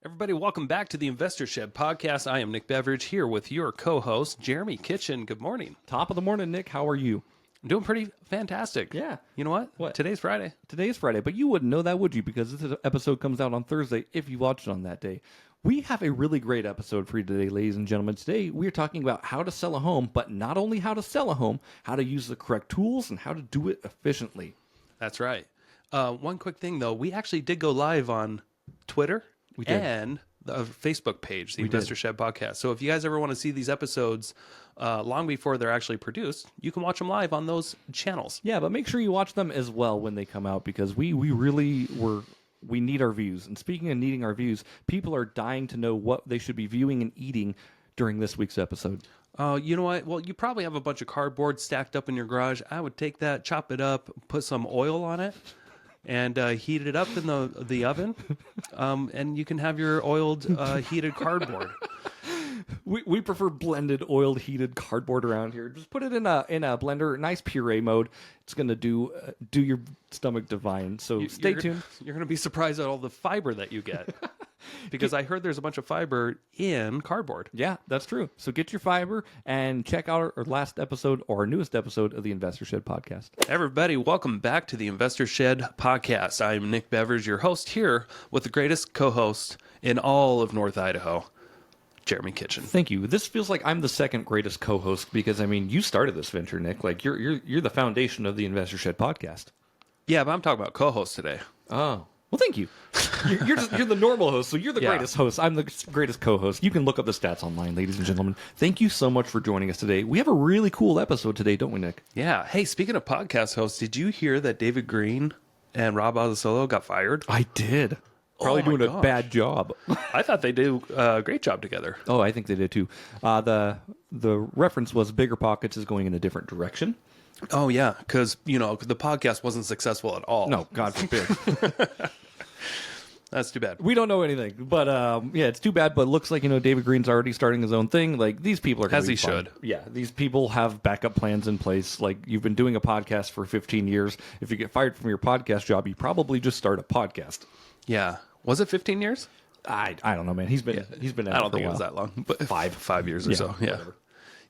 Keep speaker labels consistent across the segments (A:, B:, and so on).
A: Everybody, welcome back to the Investor Shed podcast. I am Nick Beveridge here with your co-host, Jeremy Kitchen. Good morning.
B: Top of the morning, Nick. How are you?
A: I'm doing pretty fantastic.
B: Yeah.
A: You know what?
B: What?
A: Today's Friday.
B: Today's Friday, but you wouldn't know that, would you? Because this episode comes out on Thursday if you watched it on that day. We have a really great episode for you today, ladies and gentlemen. Today, we are talking about how to sell a home, but not only how to sell a home, how to use the correct tools and how to do it efficiently.
A: That's right. One quick thing, though. We actually did go live on Twitter and the Facebook page, the Investor Shed podcast. So if you guys ever want to see these episodes long before they're actually produced, you can watch them live on those channels.
B: Yeah, but make sure you watch them as well when they come out because we need our views. And speaking of needing our views, people are dying to know what they should be viewing and eating during this week's episode.
A: You know what? Well, you probably have a bunch of cardboard stacked up in your garage. I would take that, chop it up, put some oil on it, and heat it up in the oven, and you can have your oiled heated cardboard.
B: We prefer blended, oiled, heated cardboard around here. Just put it in a blender, nice puree mode. It's gonna do your stomach divine. So stay tuned.
A: You're gonna be surprised at all the fiber that you get, because I heard there's a bunch of fiber in cardboard.
B: Yeah, that's true. So get your fiber and check out our last episode or our newest episode of the Investor Shed podcast.
A: Everybody, welcome back to the Investor Shed podcast. I'm Nick Beveridge, your host here with the greatest co-host in all of North Idaho, Jeremy Kitchen.
B: Thank you. This feels like I'm the second greatest co-host because I mean you started this venture, Nick. Like you're the foundation of the Investor Shed podcast.
A: Yeah, but I'm talking about co-host today.
B: Oh. Well, thank you. You're the normal host, so you're the greatest host. I'm the greatest co-host. You can look up the stats online, ladies and gentlemen. Thank you so much for joining us today. We have a really cool episode today, don't we, Nick?
A: Yeah. Hey, speaking of podcast hosts, did you hear that David Green and Rob Adesolo got fired?
B: I did. Probably doing a bad job.
A: I thought they did a great job together.
B: Oh, I think they did too. The reference was Bigger Pockets is going in a different direction.
A: Oh, yeah, because, the podcast wasn't successful at all.
B: No, God forbid.
A: That's too bad.
B: We don't know anything, but yeah, it's too bad. But it looks like David Green's already starting his own thing. Like these people are gonna
A: as
B: be
A: he
B: fine.
A: should.
B: Yeah, these people have backup plans in place. Like you've been doing a podcast for 15 years. If you get fired from your podcast job, you probably just start a podcast.
A: Yeah, was it 15 years?
B: I don't know, man. He's been
A: I don't think it was that long, but 5 years or so. Yeah.
B: Whatever.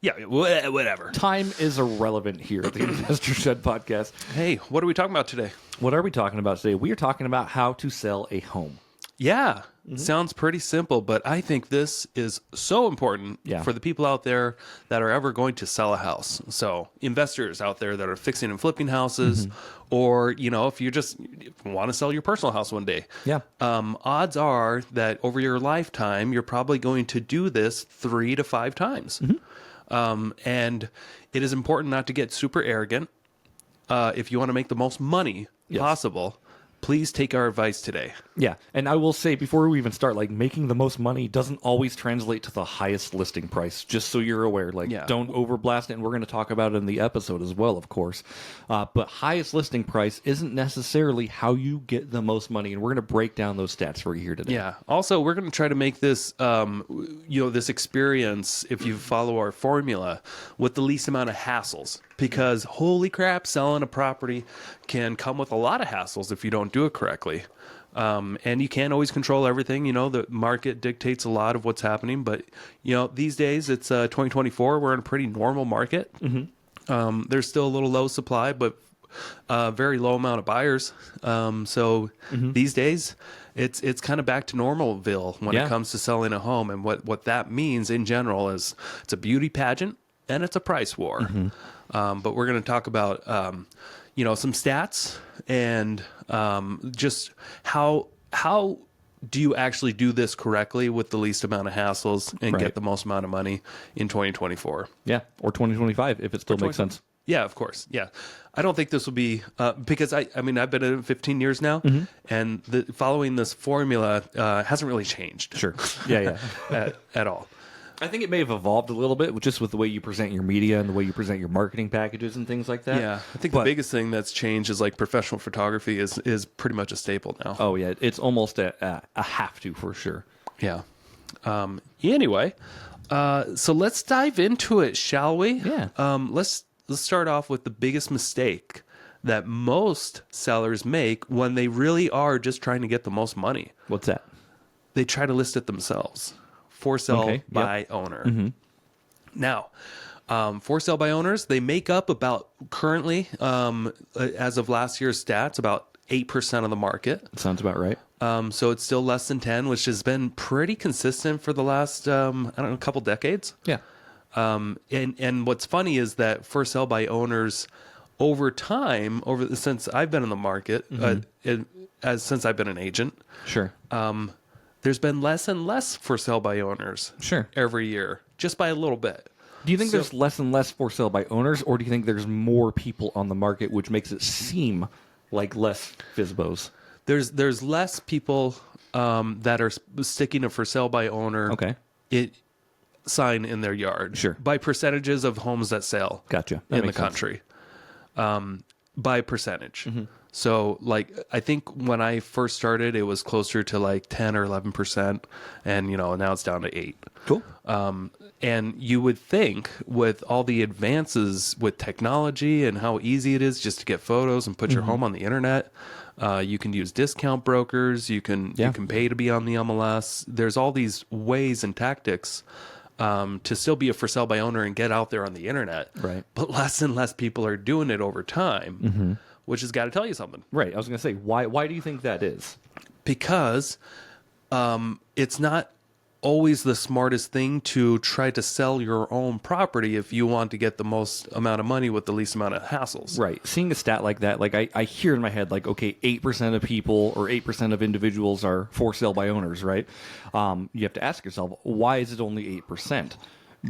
A: Yeah, whatever.
B: Time is irrelevant here at the Investor Shed podcast.
A: Hey, what are we talking about today?
B: What are we talking about today? We are talking about how to sell a home.
A: Yeah, sounds pretty simple, but I think this is so important for the people out there that are ever going to sell a house. So investors out there that are fixing and flipping houses, or, if you just want to sell your personal house one day.
B: Yeah.
A: Odds are that over your lifetime, you're probably going to do this 3 to 5 times. And it is important not to get super arrogant. If you want to make the most money possible, please take our advice today.
B: Yeah, and I will say before we even start, like making the most money doesn't always translate to the highest listing price, just so you're aware. Like don't overblast it, and we're going to talk about it in the episode as well, of course. But highest listing price isn't necessarily how you get the most money, and we're going to break down those stats for you here today.
A: Yeah. Also, we're going to try to make this, this experience, if you follow our formula, with the least amount of hassles. Because holy crap, selling a property can come with a lot of hassles if you don't do it correctly. And you can't always control everything. The market dictates a lot of what's happening. But, these days it's 2024. We're in a pretty normal market. There's still a little low supply, but very low amount of buyers. So these days it's kind of back to normalville when it comes to selling a home. And what that means in general is it's a beauty pageant and it's a price war. But we're going to talk about, some stats and just how do you actually do this correctly with the least amount of hassles and get the most amount of money in 2024.
B: Yeah, or 2025 if it still makes sense.
A: Yeah, of course. Yeah. I don't think this will be, because I've been in it 15 years now, and following this formula hasn't really changed.
B: Sure. Yeah.
A: at all.
B: I think it may have evolved a little bit just with the way you present your media and the way you present your marketing packages and things like that.
A: Yeah, I think the biggest thing that's changed is like professional photography is pretty much a staple now.
B: Oh, yeah. It's almost a have to for sure.
A: Yeah. Anyway, so let's dive into it, shall we?
B: Yeah.
A: Let's start off with the biggest mistake that most sellers make when they really are just trying to get the most money.
B: What's that?
A: they try to list it themselves. For sale by owner. Now, for sale by owners, they make up about currently, as of last year's stats, about 8% of the market.
B: Sounds about right.
A: So it's still less than 10, which has been pretty consistent for the last, I don't know, a couple decades.
B: Yeah.
A: And what's funny is that for sale by owners over time, since I've been in the market, since I've been an agent,
B: Sure.
A: there's been less and less for sale by owners.
B: Sure.
A: Every year, just by a little bit.
B: Do you think there's less and less for sale by owners, or do you think there's more people on the market, which makes it seem like less FSBOs?
A: There's less people that are sticking a for sale by owner sign in their yard.
B: Sure.
A: By percentages of homes that sell.
B: Gotcha.
A: In the country. By percentage. So, like, I think when I first started, it was closer to like 10 or 11%, and now it's down to 8.
B: Cool.
A: And you would think with all the advances with technology and how easy it is just to get photos and put your home on the internet, you can use discount brokers, you can pay to be on the MLS. There's all these ways and tactics to still be a for sale by owner and get out there on the internet.
B: Right.
A: But less and less people are doing it over time, which has got to tell you something.
B: Right. I was going to say, why do you think that is?
A: Because it's not always the smartest thing to try to sell your own property if you want to get the most amount of money with the least amount of hassles.
B: Right. Seeing a stat like that, like I hear in my head, like, okay, 8% of people or 8% of individuals are for sale by owners, right? You have to ask yourself, why is it only 8%?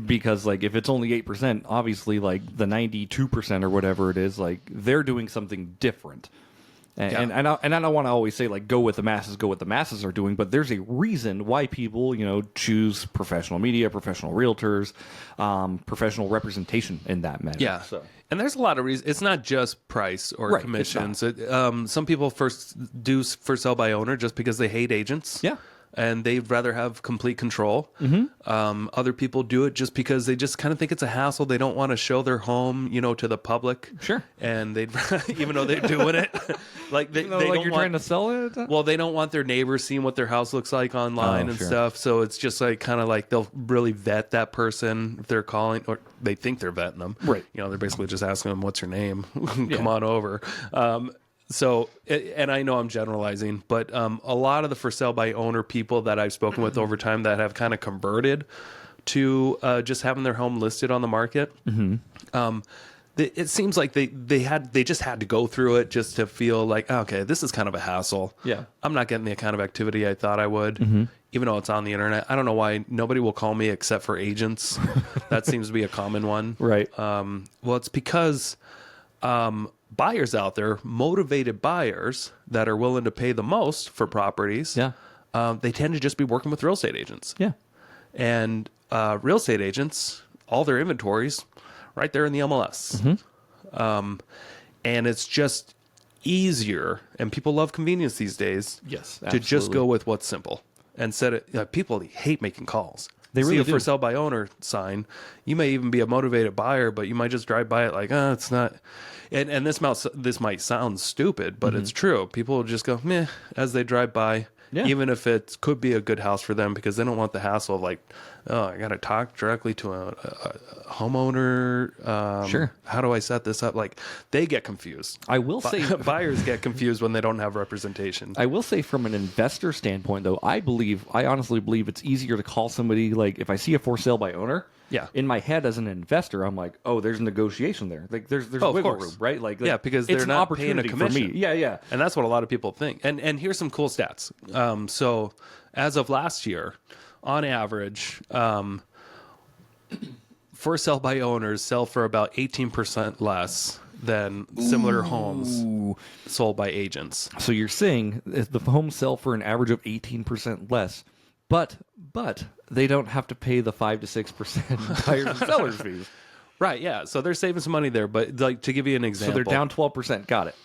B: Because, like, if it's only 8%, obviously, like, the 92% or whatever it is, like, they're doing something different. And I don't want to always say, like, go with the masses are doing, but there's a reason why people, choose professional media, professional realtors, professional representation in that manner.
A: Yeah.
B: So.
A: And there's a lot of reasons. It's not just price or commissions. Some people first do for sale by owner just because they hate agents.
B: Yeah.
A: And they'd rather have complete control. Other people do it just because they just kind of think it's a hassle. They don't want to show their home, to the public.
B: Sure.
A: And they'd, even though they're doing it, like they don't
B: you're trying to sell it.
A: Well, they don't want their neighbors seeing what their house looks like online and stuff. So it's just like kind of like they'll really vet that person if they're calling, or they think they're vetting them.
B: Right.
A: They're basically just asking them, "What's your name? Come on over." So, and I know I'm generalizing, but a lot of the for sale by owner people that I've spoken with over time that have kind of converted to just having their home listed on the market, it seems like they just had to go through it just to feel like, okay, this is kind of a hassle.
B: Yeah.
A: I'm not getting the kind of activity I thought I would, even though it's on the internet. I don't know why nobody will call me except for agents. That seems to be a common one.
B: Right.
A: Well, it's because buyers out there, motivated buyers that are willing to pay the most for properties, they tend to just be working with real estate agents.
B: Yeah.
A: And real estate agents, all their inventories right there in the MLS. And it's just easier, and people love convenience these days.
B: Yes,
A: to just go with what's simple and set it. People hate making calls.
B: They really
A: see a for sale by owner sign. You may even be a motivated buyer, but you might just drive by it like, it's not. And this might sound stupid, but it's true. People will just go meh as they drive by, even if it could be a good house for them, because they don't want the hassle of like, I got to talk directly to a homeowner.
B: Sure.
A: How do I set this up? Like, they get confused.
B: I will say
A: buyers get confused when they don't have representation.
B: I will say from an investor standpoint, though, I honestly believe it's easier to call somebody, like, if I see a for sale by owner, in my head as an investor, I'm like, oh, there's a negotiation there. Like, there's wiggle room, right? Like,
A: because they're not paying a commission.
B: For me. Yeah.
A: And that's what a lot of people think. And here's some cool stats. So as of last year, on average, for sale by owners sell for about 18% less than similar homes sold by agents.
B: So you're saying if the homes sell for an average of 18% less, but they don't have to pay the 5 to 6% buyers and sellers fees.
A: Right, yeah. So they're saving some money there. But like, to give you an example.
B: So they're down 12%. Got it.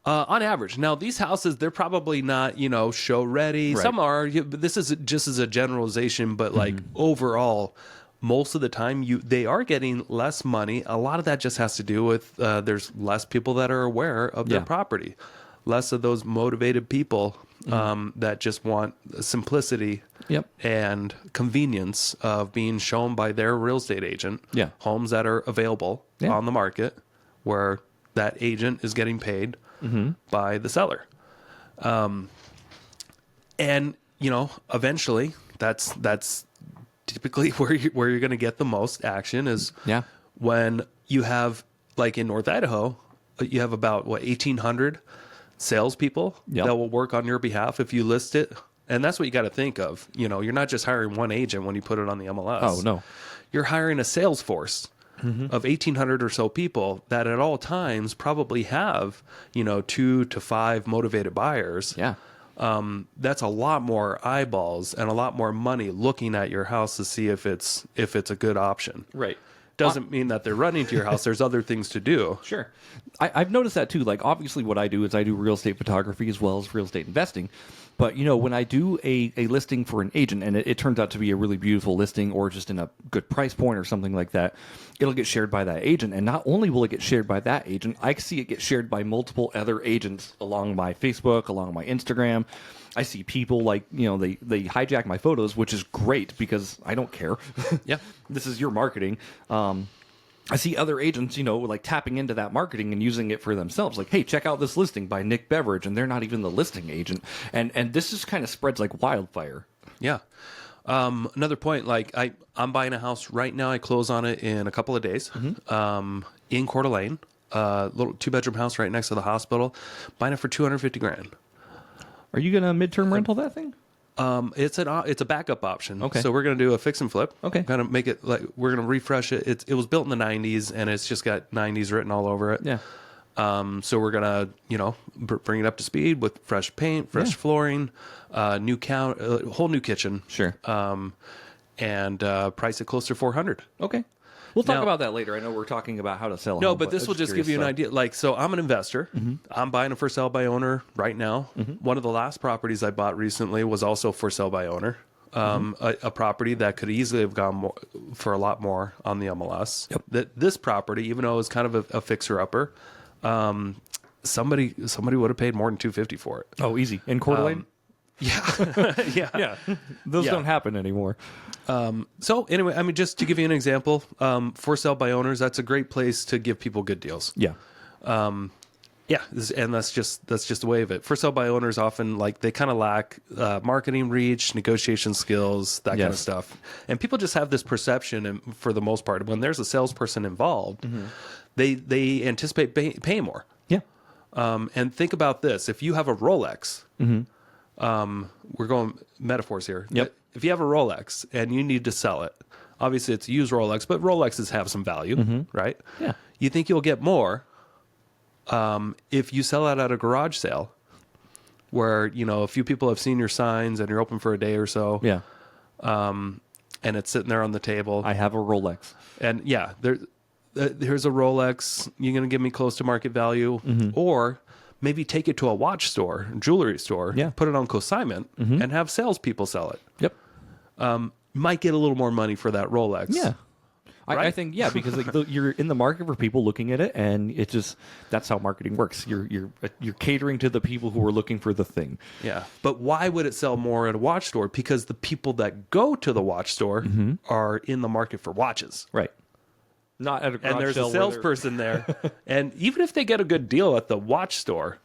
A: On average. Now, these houses, they're probably not, show ready. Right. Some are. But this is just as a generalization. But like overall, most of the time, they are getting less money. A lot of that just has to do with there's less people that are aware of their property. Less of those motivated people that just want simplicity and convenience of being shown by their real estate agent homes that are available on the market where that agent is getting paid by the seller. And, you know, eventually that's typically where you're going to get the most action is when you have, like in North Idaho, you have about 1,800 salespeople that will work on your behalf if you list it. And that's what you got to think of. You know, you're not just hiring one agent when you put it on the MLS.
B: Oh, no.
A: You're hiring a sales force of 1,800 or so people that at all times probably have, you know, 2 to 5 motivated buyers.
B: Yeah.
A: That's a lot more eyeballs and a lot more money looking at your house to see if it's a good option.
B: Right.
A: Doesn't mean that they're running to your house. There's other things to do.
B: Sure. I've noticed that too. Like, obviously what I do is I do real estate photography as well as real estate investing. But, you know, when I do a listing for an agent and it turns out to be a really beautiful listing or just in a good price point or something like that, it'll get shared by that agent. And not only will it get shared by that agent, I see it get shared by multiple other agents along my Facebook, along my Instagram. I see people like, you know, they hijack my photos, which is great because I don't care.
A: Yeah.
B: This is your marketing. I see other agents, you know, like tapping into that marketing and using it for themselves. Like, hey, check out this listing by Nick Beveridge, and they're not even the listing agent. And this just kind of spreads like wildfire.
A: Yeah. Another point, like I'm buying a house right now. I close on it in a couple of days. In Coeur d'Alene, little 2-bedroom house right next to the hospital. Buying it for $250,000.
B: Are you gonna midterm rental that thing?
A: It's a backup option.
B: Okay.
A: So we're gonna do a fix and flip.
B: Okay.
A: Kind of make it like we're gonna refresh it. It was built in the '90s and it's just got '90s written all over it.
B: Yeah.
A: So we're gonna, you know, bring it up to speed with fresh paint, fresh flooring, new whole new kitchen.
B: Sure.
A: And price it closer to $400,000.
B: Okay. We'll talk about that later. I know we're talking about how to sell.
A: No, but this will just give you an idea. Like, so I'm an investor. I'm buying a for sale by owner right now. One of the last properties I bought recently was also for sale by owner. A property that could easily have gone for a lot more on the MLS. That this property, even though it was kind of a fixer upper, somebody would have paid more than $250,000 for it.
B: Oh, easy. In Coeur d'Alene?
A: Yeah.
B: Those don't happen anymore.
A: So anyway, I mean, just to give you an example, for sale by owners, that's a great place to give people good deals.
B: Yeah.
A: And that's just the way of it. For sale by owners often, like, they kind of lack marketing reach, negotiation skills, that kind of stuff. And people just have this perception, and for the most part, when there's a salesperson involved, they anticipate paying more.
B: Yeah.
A: And think about this: if you have a Rolex, we're going metaphors here.
B: Yep.
A: If you have a Rolex and you need to sell it, obviously it's a used Rolex, but Rolexes have some value, right?
B: Yeah.
A: You think you'll get more if you sell it at a garage sale where, you know, a few people have seen your signs and you're open for a day or so.
B: Yeah.
A: And it's sitting there on the table.
B: I have a Rolex.
A: And yeah, here's a Rolex. You're going to give me close to market value. Or maybe take it to a watch store, jewelry store, put it on consignment, and have salespeople sell it.
B: Yep.
A: Might get a little more money for that Rolex.
B: Yeah.
A: Right?
B: I think, because like, you're in the market for people looking at it, and it just, that's how marketing works. You're catering to the people who are looking for the thing.
A: Yeah. But why would it sell more at a watch store? Because the people that go to the watch store are in the market for watches.
B: Right. Not at a garage
A: and there's
B: sale
A: a salesperson there. And even if they get a good deal at the watch store,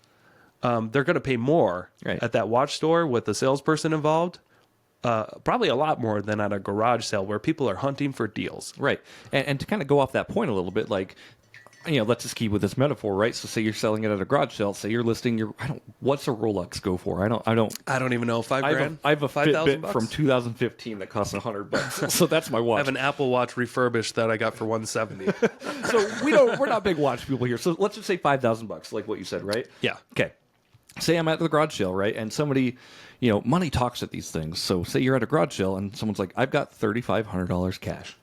A: they're going to pay more at that watch store with the salesperson involved. Probably a lot more than at a garage sale where people are hunting for deals.
B: Right. And to kind of go off that point a little bit, like, you know, let's just keep with this metaphor, right? So say you're selling it at a garage sale. Say you're listing what's a Rolex go for? I don't
A: even know. $5,000?
B: I have a Fitbit
A: $5,000
B: from 2015 that costs $100. So that's my watch.
A: I have an Apple Watch refurbished that I got for $170.
B: So we're not big watch people here. So let's just say $5,000, like what you said, right?
A: Yeah.
B: Okay. Say I'm at the garage sale, right? And somebody, you know, money talks at these things. So say you're at a garage sale and someone's like, I've got $3,500 cash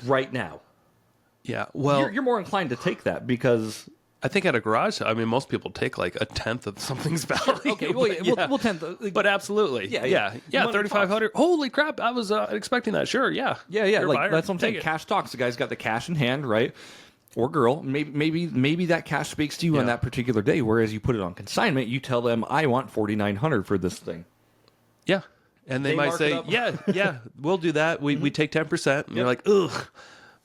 B: right now.
A: Yeah. Well,
B: you're more inclined to take that because
A: I think at a garage sale, I mean, most people take like a tenth of something's value.
B: Okay. Well, we'll tenth.
A: But absolutely. Yeah. 3,500. Holy crap. I was expecting that. Sure. Yeah.
B: Yeah.
A: You're a
B: Like
A: buyer.
B: that's what I'm saying.
A: Take it.
B: Cash talks. The guy's got the cash in hand, right? or girl, maybe that cash speaks to you on that particular day. Whereas you put it on consignment, you tell them, I want $4,900 for this thing.
A: Yeah. And they might say, yeah, we'll do that. We take 10%. And you're like, ugh.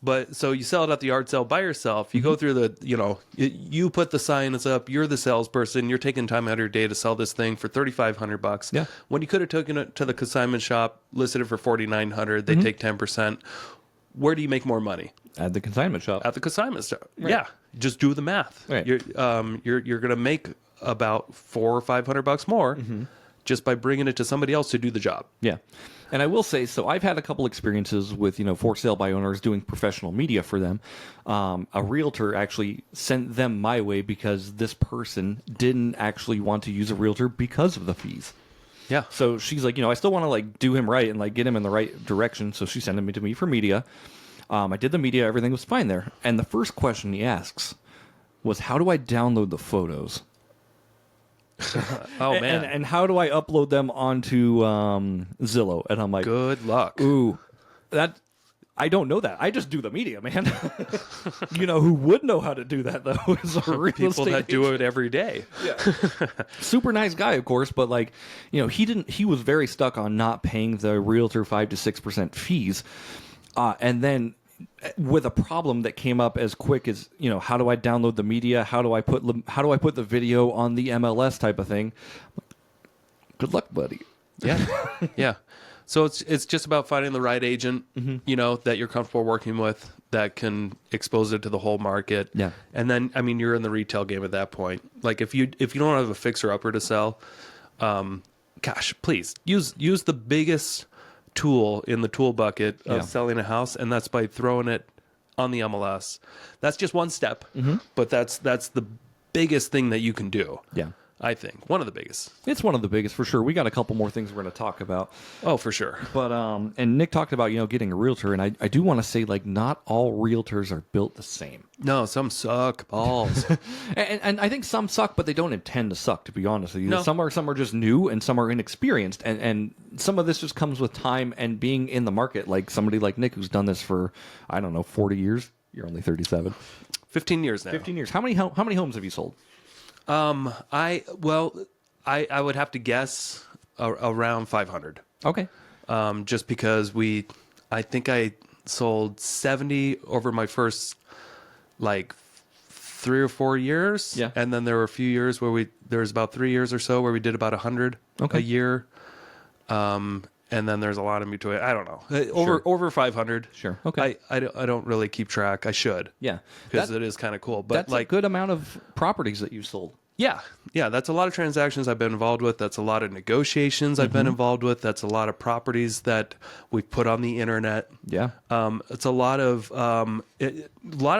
A: But so you sell it at the yard sale by yourself. You go through the, you put the signs up. You're the salesperson. You're taking time out of your day to sell this thing for $3,500.
B: Yeah.
A: When you could have taken it to the consignment shop, listed it for $4,900. They take 10%. Where do you make more money?
B: At the consignment shop.
A: At the consignment shop. Right. Yeah. Just do the math.
B: Right.
A: You're going to make about $400 or $500 more just by bringing it to somebody else to do the job.
B: Yeah. And I will say, so I've had a couple experiences with, for sale by owners doing professional media for them. A realtor actually sent them my way because this person didn't actually want to use a realtor because of the fees.
A: Yeah.
B: So she's like, I still want to do him right and get him in the right direction. So she sent him to me for media. I did the media. Everything was fine there. And the first question he asks was, how do I download the photos?
A: Oh, man.
B: And how do I upload them onto Zillow? And I'm like,
A: good luck.
B: Ooh, I don't know that. I just do the media, man. Who would know how to do that, though, is a real
A: people
B: estate
A: that do
B: agent.
A: it every day.
B: Yeah. Super nice guy, of course, but he was very stuck on not paying the realtor 5 to 6% fees. And then with a problem that came up as quick as, how do I download the media? How do I put the video on the MLS type of thing? Good luck, buddy.
A: Yeah. Yeah. So it's just about finding the right agent, that you're comfortable working with, that can expose it to the whole market.
B: Yeah.
A: And then, you're in the retail game at that point. Like if you don't have a fixer upper to sell, gosh, please use the biggest tool in the tool bucket of selling a house, and that's by throwing it on the MLS. That's just one step, but that's the biggest thing that you can do. Yeah. I think one of the biggest.
B: It's one of the biggest for sure. We got a couple more things we're going to talk about.
A: Oh, for sure.
B: But and Nick talked about getting a realtor, and I do want to say not all realtors are built the same.
A: No, some suck balls,
B: and I think some suck, but they don't intend to suck. To be honest with you,
A: no.
B: Some are just new, and some are inexperienced, and some of this just comes with time and being in the market. Like somebody like Nick who's done this for 40 years. You're only 37.
A: 15 years now.
B: 15 years. How many homes have you sold?
A: I would have to guess around 500.
B: Okay.
A: Just because I think I sold 70 over my first 3 or 4 years.
B: Yeah.
A: And then there were a few years there was about 3 years or so where we did about 100 a year. And then there's a lot in between. I don't know. Over 500.
B: Sure. Okay.
A: I don't really keep track. I should.
B: Yeah.
A: Because it is kind of cool. But
B: that's a good amount of properties that you sold.
A: Yeah. Yeah. That's a lot of transactions I've been involved with. That's a lot of negotiations I've been involved with. That's a lot of properties that we've put on the internet.
B: Yeah.
A: It's a lot of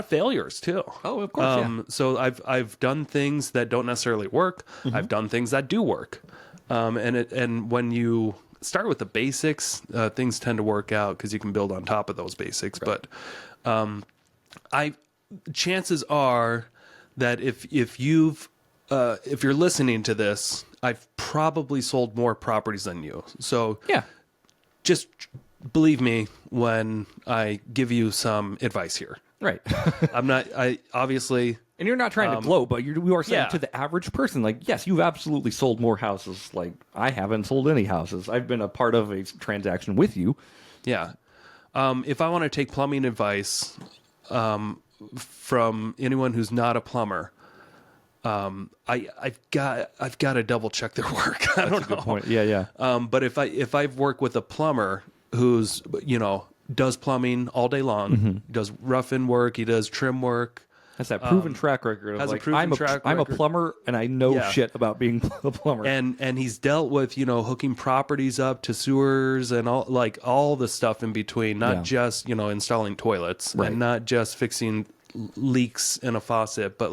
A: failures too.
B: Oh, of course.
A: So I've done things that don't necessarily work. I've done things that do work. And when you start with the basics, things tend to work out because you can build on top of those basics. Right. But chances are that if you're listening to this, I've probably sold more properties than you. So
B: yeah,
A: just believe me when I give you some advice here.
B: Right.
A: Obviously.
B: And you're not trying to gloat, but we are saying to the average person, yes, you've absolutely sold more houses. I haven't sold any houses. I've been a part of a transaction with you.
A: Yeah. If I want to take plumbing advice from anyone who's not a plumber, I've got to double check their work. I don't know.
B: That's a good point. Yeah.
A: But if I've worked with a plumber who's does plumbing all day long, does rough-in work, he does trim work.
B: Has that proven track record of I'm a plumber and I know shit about being a plumber.
A: And he's dealt with, hooking properties up to sewers and all the stuff in between, not just, installing toilets and not just fixing leaks in a faucet, but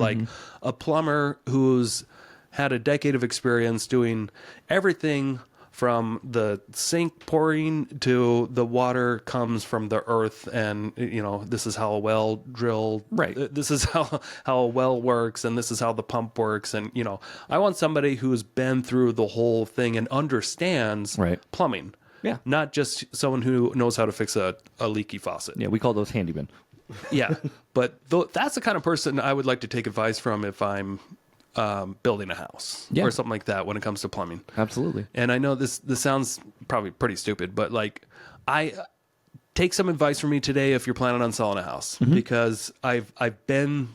A: a plumber who's had a decade of experience doing everything from the sink pouring to the water comes from the earth, and this is how a well drilled, this is how a well works, and this is how the pump works, and I want somebody who's been through the whole thing and understands plumbing, not just someone who knows how to fix a leaky faucet.
B: Yeah, we call those handymen.
A: Yeah, but that's the kind of person I would like to take advice from if I'm building a house or something like that when it comes to plumbing.
B: Absolutely.
A: And I know this sounds probably pretty stupid, but like I take some advice from me today if you're planning on selling a house, because I've been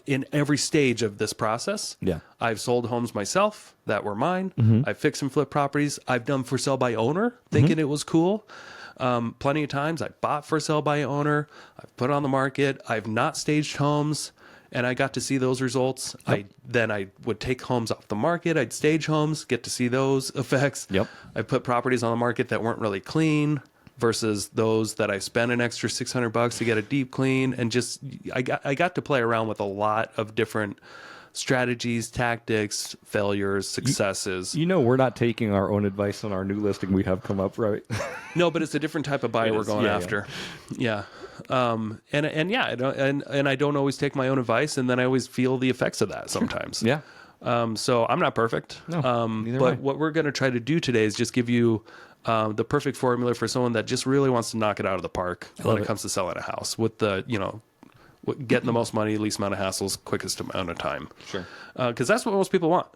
A: in every stage of this process.
B: Yeah.
A: I've sold homes myself that were mine. I've fixed and flipped properties. I've done for sale by owner, thinking it was cool. Plenty of times I bought for sale by owner. I've put it on the market. I've not staged homes, and I got to see those results.
B: Yep.
A: Then I would take homes off the market. I'd stage homes, get to see those effects.
B: Yep.
A: I put properties on the market that weren't really clean versus those that I spent an extra $600 to get a deep clean, and just I got to play around with a lot of different strategies, tactics, failures, successes.
B: We're not taking our own advice on our new listing we have come up, right?
A: No, but it's a different type of buyer we're going after. Yeah. And I don't always take my own advice, and then I always feel the effects of that sometimes.
B: Yeah.
A: So I'm not perfect.
B: No, neither
A: but
B: am I.
A: what we're going to try to do today is just give you the perfect formula for someone that just really wants to knock it out of the park when it comes to selling a house with the, getting the most money, least amount of hassles, quickest amount of time.
B: Sure.
A: Because that's what most people want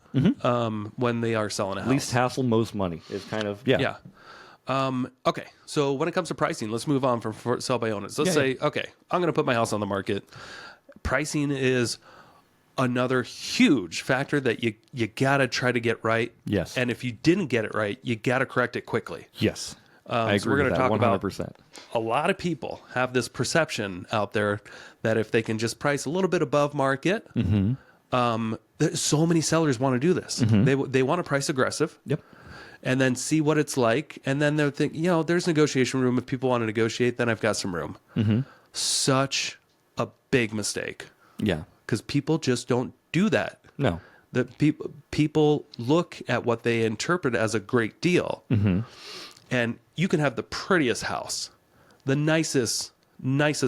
A: when they are selling a house.
B: Least hassle, most money is kind of,
A: Yeah. Okay. So when it comes to pricing, let's move on from sell by owners. Let's say, okay, I'm going to put my house on the market. Pricing is another huge factor that you got to try to get right.
B: Yes.
A: And if you didn't get it right, you got to correct it quickly.
B: yes. I agree
A: So we're going
B: with
A: to
B: that,
A: talk
B: 100%.
A: about a lot of people have this perception out there that if they can just price a little bit above market, so many sellers want to do this. They want to price aggressive.
B: Yep.
A: And then see what it's like. And then they're thinking, there's negotiation room. If people want to negotiate, then I've got some room. Such a big mistake.
B: Yeah.
A: Because people just don't do that.
B: No.
A: The people look at what they interpret as a great deal. And you can have the prettiest house, the nicest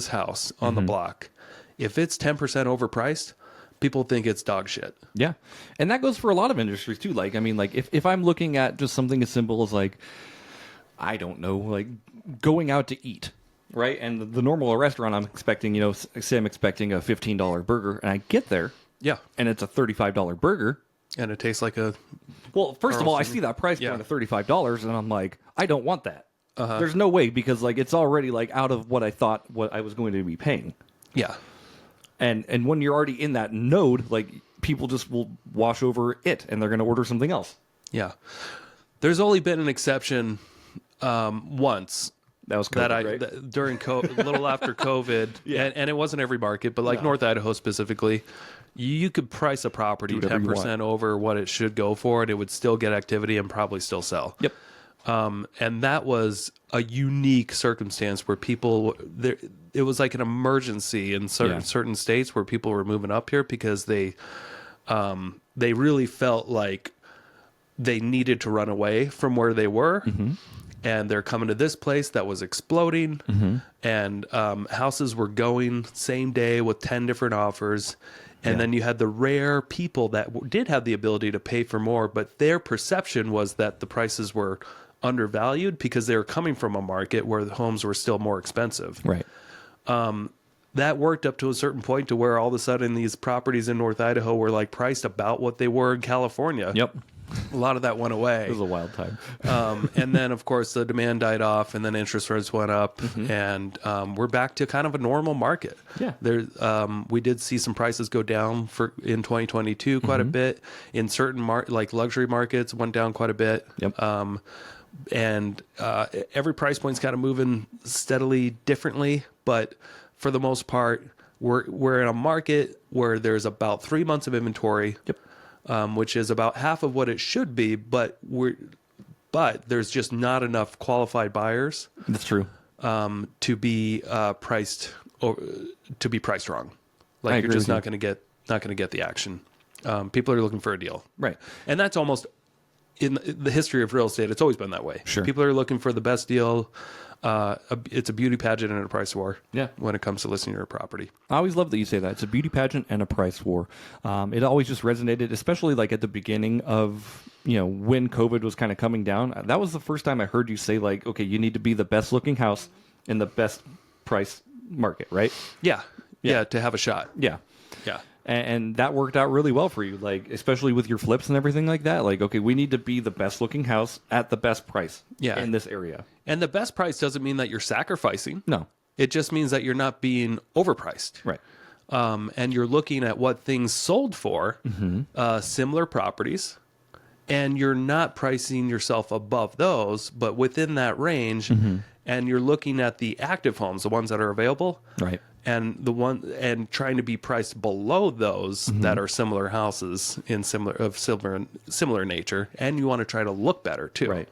A: house on the block. If it's 10% overpriced, people think it's dog shit.
B: Yeah. And that goes for a lot of industries too. Like, I mean, like if I'm looking at just something as simple as like, I don't know, like going out to eat, right? And the normal restaurant, I'm expecting, say I'm expecting a $15 burger, and I get there.
A: Yeah.
B: And it's a $35 burger.
A: And it tastes like a...
B: Well, first of all, I see that price point of $35, and I'm like, I don't want that. There's no way, because like it's already like out of what I thought what I was going to be paying.
A: Yeah.
B: And when you're already in that node, like people just will wash over it, and they're going to order something else.
A: Yeah. There's only been an exception once.
B: That was COVID, right?
A: During COVID, a little after COVID, and it wasn't every market, but like North Idaho specifically, you could price a property 10% over what it should go for, and it would still get activity and probably still sell.
B: Yep.
A: And that was a unique circumstance where it was like an emergency in certain states where people were moving up here because they really felt like they needed to run away from where they were. And they're coming to this place that was exploding, and houses were going same day with 10 different offers. And then you had the rare people that did have the ability to pay for more, but their perception was that the prices were undervalued because they were coming from a market where the homes were still more expensive.
B: Right.
A: That worked up to a certain point to where all of a sudden these properties in North Idaho were like priced about what they were in California.
B: Yep.
A: A lot of that went away.
B: It was a wild time.
A: And then, of course, the demand died off, and then interest rates went up, and we're back to kind of a normal market.
B: Yeah.
A: We did see some prices go down in 2022 quite a bit. In certain like luxury markets, went down quite a bit.
B: Yep.
A: And every price point's kind of moving steadily differently, but for the most part, we're in a market where there's about 3 months of inventory.
B: Yep.
A: Which is about half of what it should be, but there's just not enough qualified buyers.
B: That's true.
A: To be priced wrong. Like you're just not going to get the action. People are looking for a deal,
B: right?
A: And that's almost in the history of real estate. It's always been that way.
B: Sure.
A: People are looking for the best deal. It's a beauty pageant and a price war.
B: Yeah.
A: When it comes to listing your property.
B: I always love that you say that. It's a beauty pageant and a price war. It always just resonated, especially like at the beginning of, when COVID was kind of coming down. That was the first time I heard you say like, okay, you need to be the best looking house in the best price market, right?
A: Yeah, to have a shot.
B: Yeah.
A: Yeah.
B: And that worked out really well for you, like especially with your flips and everything like that. Like, okay, we need to be the best looking house at the best price in this area.
A: And the best price doesn't mean that you're sacrificing.
B: No.
A: It just means that you're not being overpriced.
B: Right.
A: And you're looking at what things sold for, similar properties, and you're not pricing yourself above those, but within that range. And you're looking at the active homes, the ones that are available.
B: Right.
A: And trying to be priced below those that are similar houses in similar nature, and you want to try to look better too,
B: Right?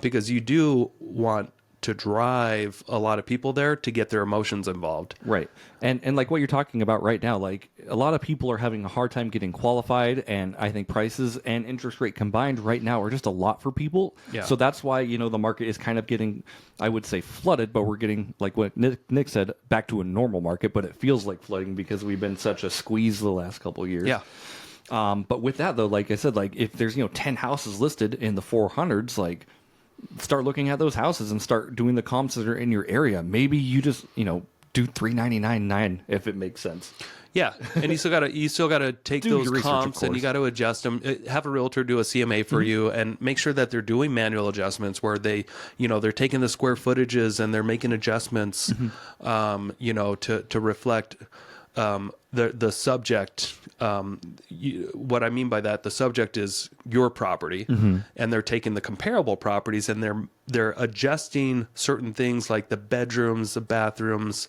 A: Because you do want to drive a lot of people there to get their emotions involved,
B: right? And like what you're talking about right now, like a lot of people are having a hard time getting qualified, and I think prices and interest rate combined right now are just a lot for people.
A: Yeah.
B: So that's why the market is kind of getting, I would say, flooded, but we're getting, like what Nick said, back to a normal market, but it feels like flooding because we've been such a squeeze the last couple of years.
A: Yeah.
B: But with that though, like I said, like if there's 10 houses listed in the 400s, like start looking at those houses and start doing the comps that are in your area. Maybe you just do $399.9 if it makes sense.
A: Yeah, and you still gotta take those comps and you got to adjust them. Have a realtor do a CMA for you and make sure that they're doing manual adjustments where they, they're taking the square footages and they're making adjustments, to reflect the subject. What I mean by that, the subject is your property, and they're taking the comparable properties and they're adjusting certain things like the bedrooms, the bathrooms,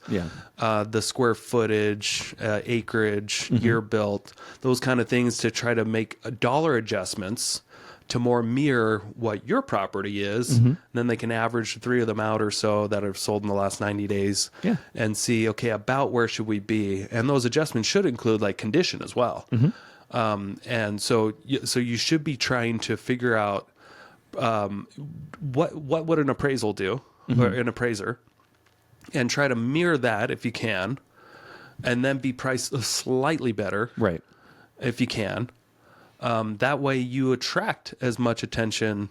A: the square footage, acreage, year built, those kind of things to try to make dollar adjustments to more mirror what your property is. And then they can average 3 of them out or so that have sold in the last 90 days and see, okay, about where should we be? And those adjustments should include like condition as well. And so you should be trying to figure out what would an appraisal do, or an appraiser, and try to mirror that if you can, and then be priced slightly better,
B: right?
A: If you can. That way you attract as much attention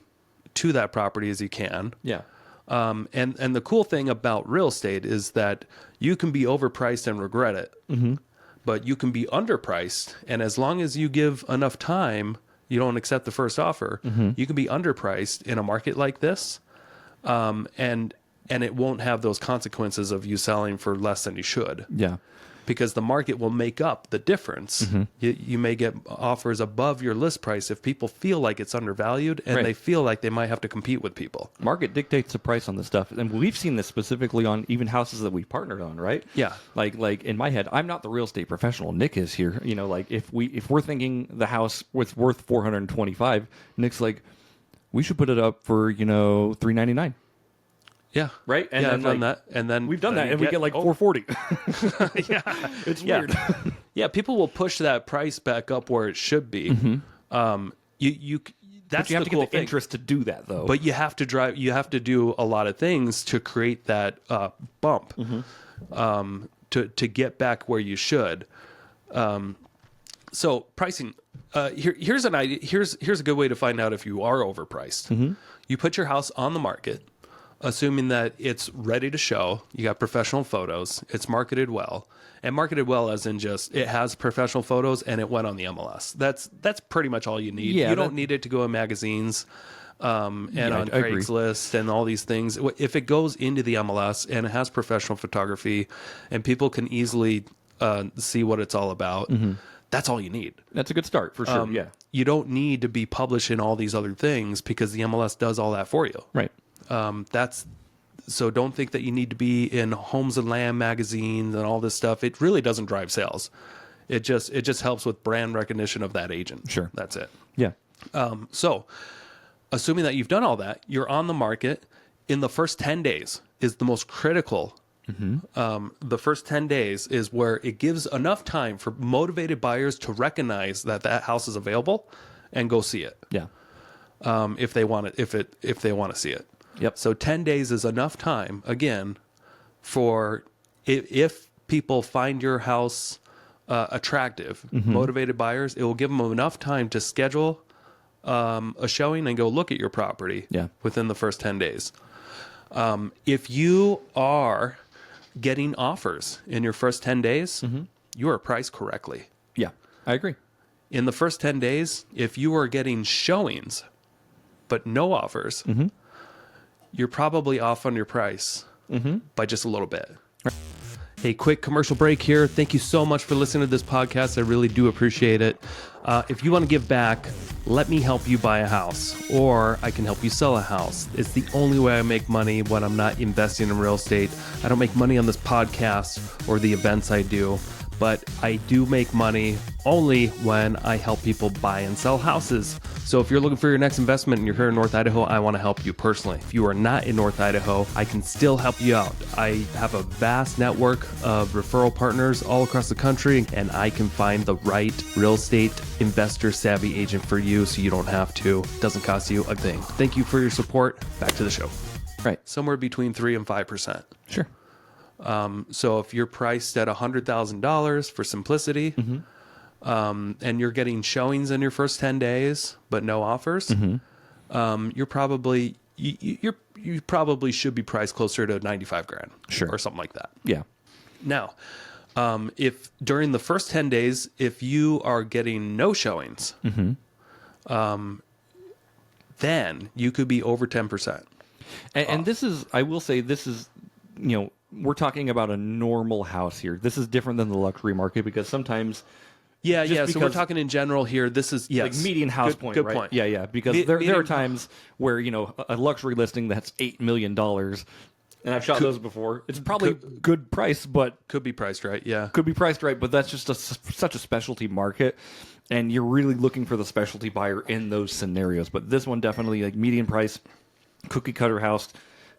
A: to that property as you can.
B: Yeah.
A: And the cool thing about real estate is that you can be overpriced and regret it, but you can be underpriced. And as long as you give enough time, you don't accept the first offer, you can be underpriced in a market like this. And it won't have those consequences of you selling for less than you should.
B: Yeah.
A: Because the market will make up the difference. You may get offers above your list price if people feel like it's undervalued and they feel like they might have to compete with people.
B: Market dictates the price on this stuff, and we've seen this specifically on even houses that we've partnered on, right?
A: Yeah.
B: Like in my head, I'm not the real estate professional. Nick is here. Like if we're thinking the house was worth $425, Nick's like, we should put it up for $399.
A: Yeah.
B: Right.
A: And I've done that. And then
B: we've done that, and we get like $440.
A: Yeah.
B: It's weird.
A: Yeah. People will push that price back up where it should be. That's
B: but you have to get the interest to do that, though.
A: But you have to do a lot of things to create that bump, to get back where you should. So pricing. Here's an idea. Here's a good way to find out if you are overpriced. You put your house on the market, assuming that it's ready to show, you got professional photos, it's marketed well, and marketed well as in just it has professional photos and it went on the MLS. That's pretty much all you need.
B: Yeah,
A: you don't need it to go in magazines and on Craigslist and all these things. If it goes into the MLS and it has professional photography and people can easily see what it's all about, that's all you need.
B: That's a good start for sure.
A: You don't need to be publishing all these other things because the MLS does all that for you.
B: Right.
A: So don't think that you need to be in Homes and Land magazines and all this stuff. It really doesn't drive sales. It just helps with brand recognition of that agent.
B: Sure.
A: That's it.
B: Yeah.
A: So assuming that you've done all that, you're on the market in the first 10 days is the most critical. The first 10 days is where it gives enough time for motivated buyers to recognize that house is available and go see it.
B: Yeah.
A: If they want it, if they want to see it.
B: Yep.
A: So 10 days is enough time, again, for if people find your house attractive, motivated buyers, it will give them enough time to schedule a showing and go look at your property within the first 10 days. If you are getting offers in your first 10 days, you are priced correctly.
B: Yeah, I agree.
A: In the first 10 days, if you are getting showings but no offers, you're probably off on your price by just a little bit. Hey, quick commercial break here. Thank you so much for listening to this podcast. I really do appreciate it. If you want to give back, let me help you buy a house, or I can help you sell a house. It's the only way I make money when I'm not investing in real estate. I don't make money on this podcast or the events I do, but I do make money only when I help people buy and sell houses. So if you're looking for your next investment and you're here in North Idaho, I want to help you personally. If you are not in North Idaho, I can still help you out. I have a vast network of referral partners all across the country, and I can find the right real estate investor savvy agent for you so you don't have to. It doesn't cost you a thing. Thank you for your support. Back to the show.
B: Right.
A: Somewhere between 3 and 5%.
B: Sure.
A: So if you're priced at $100,000 for simplicity, and you're getting showings in your first 10 days, but no offers, you're probably, you probably should be priced closer to 95 grand or something like that.
B: Yeah.
A: Now, if during the first 10 days, if you are getting no showings, then you could be over 10%.
B: And this is, I will say, this is, we're talking about a normal house here. This is different than the luxury market because sometimes...
A: Yeah. So we're talking in general here. This is,
B: like median house point,
A: good
B: right?
A: point.
B: Yeah. Because there are times where, a luxury listing that's $8 million, and I've shot those before. It's probably good price, but...
A: Could be priced right, yeah.
B: Could be priced right, but that's just such a specialty market, and you're really looking for the specialty buyer in those scenarios. But this one definitely, like, median price, cookie cutter house,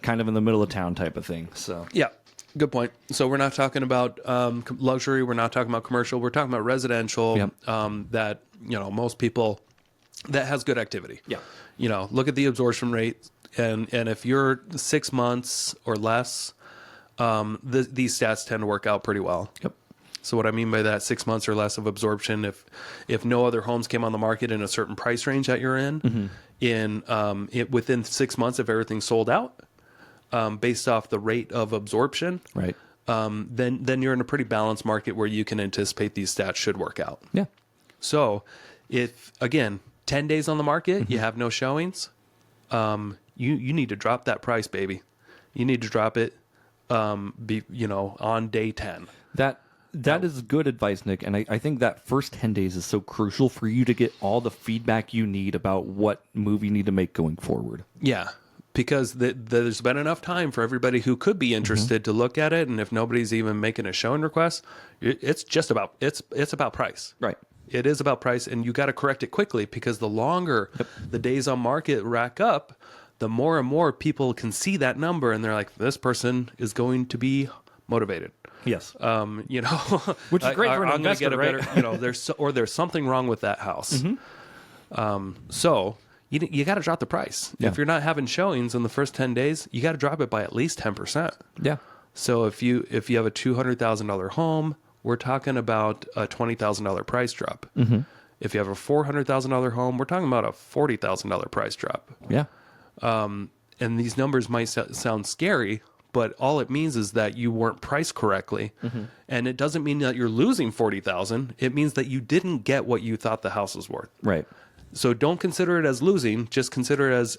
B: kind of in the middle of town type of thing. So
A: yeah. Good point. So we're not talking about luxury. We're not talking about commercial. We're talking about residential. That most people that has good activity. Yeah. Look at the absorption rate, and if you're 6 months or less, these stats tend to work out pretty well.
B: Yep.
A: So what I mean by that, 6 months or less of absorption, if no other homes came on the market in a certain price range that you're in, within 6 months, if everything's sold out. Based off the rate of absorption,
B: right?
A: Then you're in a pretty balanced market where you can anticipate these stats should work out.
B: Yeah.
A: So again 10 days on the market, you have no showings, you need to drop that price, baby. You need to drop it, on day 10.
B: That is good advice, Nick. And I think that first 10 days is so crucial for you to get all the feedback you need about what move you need to make going forward.
A: Yeah. Because there's been enough time for everybody who could be interested to look at it, and if nobody's even making a showing request, it's just about it's about price.
B: Right.
A: It is about price, and you got to correct it quickly because the longer the days on market rack up, the more and more people can see that number, and they're like, this person is going to be motivated.
B: Yes.
A: Which
B: is great for an investor, right?
A: There's something wrong with that house. So. You got to drop the price.
B: Yeah.
A: If you're not having showings in the first 10 days, you got to drop it by at least 10%.
B: Yeah.
A: So if you have a $200,000 home, we're talking about a $20,000 price drop. If you have a $400,000 home, we're talking about a $40,000 price drop.
B: Yeah.
A: And these numbers might sound scary, but all it means is that you weren't priced correctly. And it doesn't mean that you're losing $40,000. It means that you didn't get what you thought the house was worth.
B: Right.
A: So don't consider it as losing. Just consider it as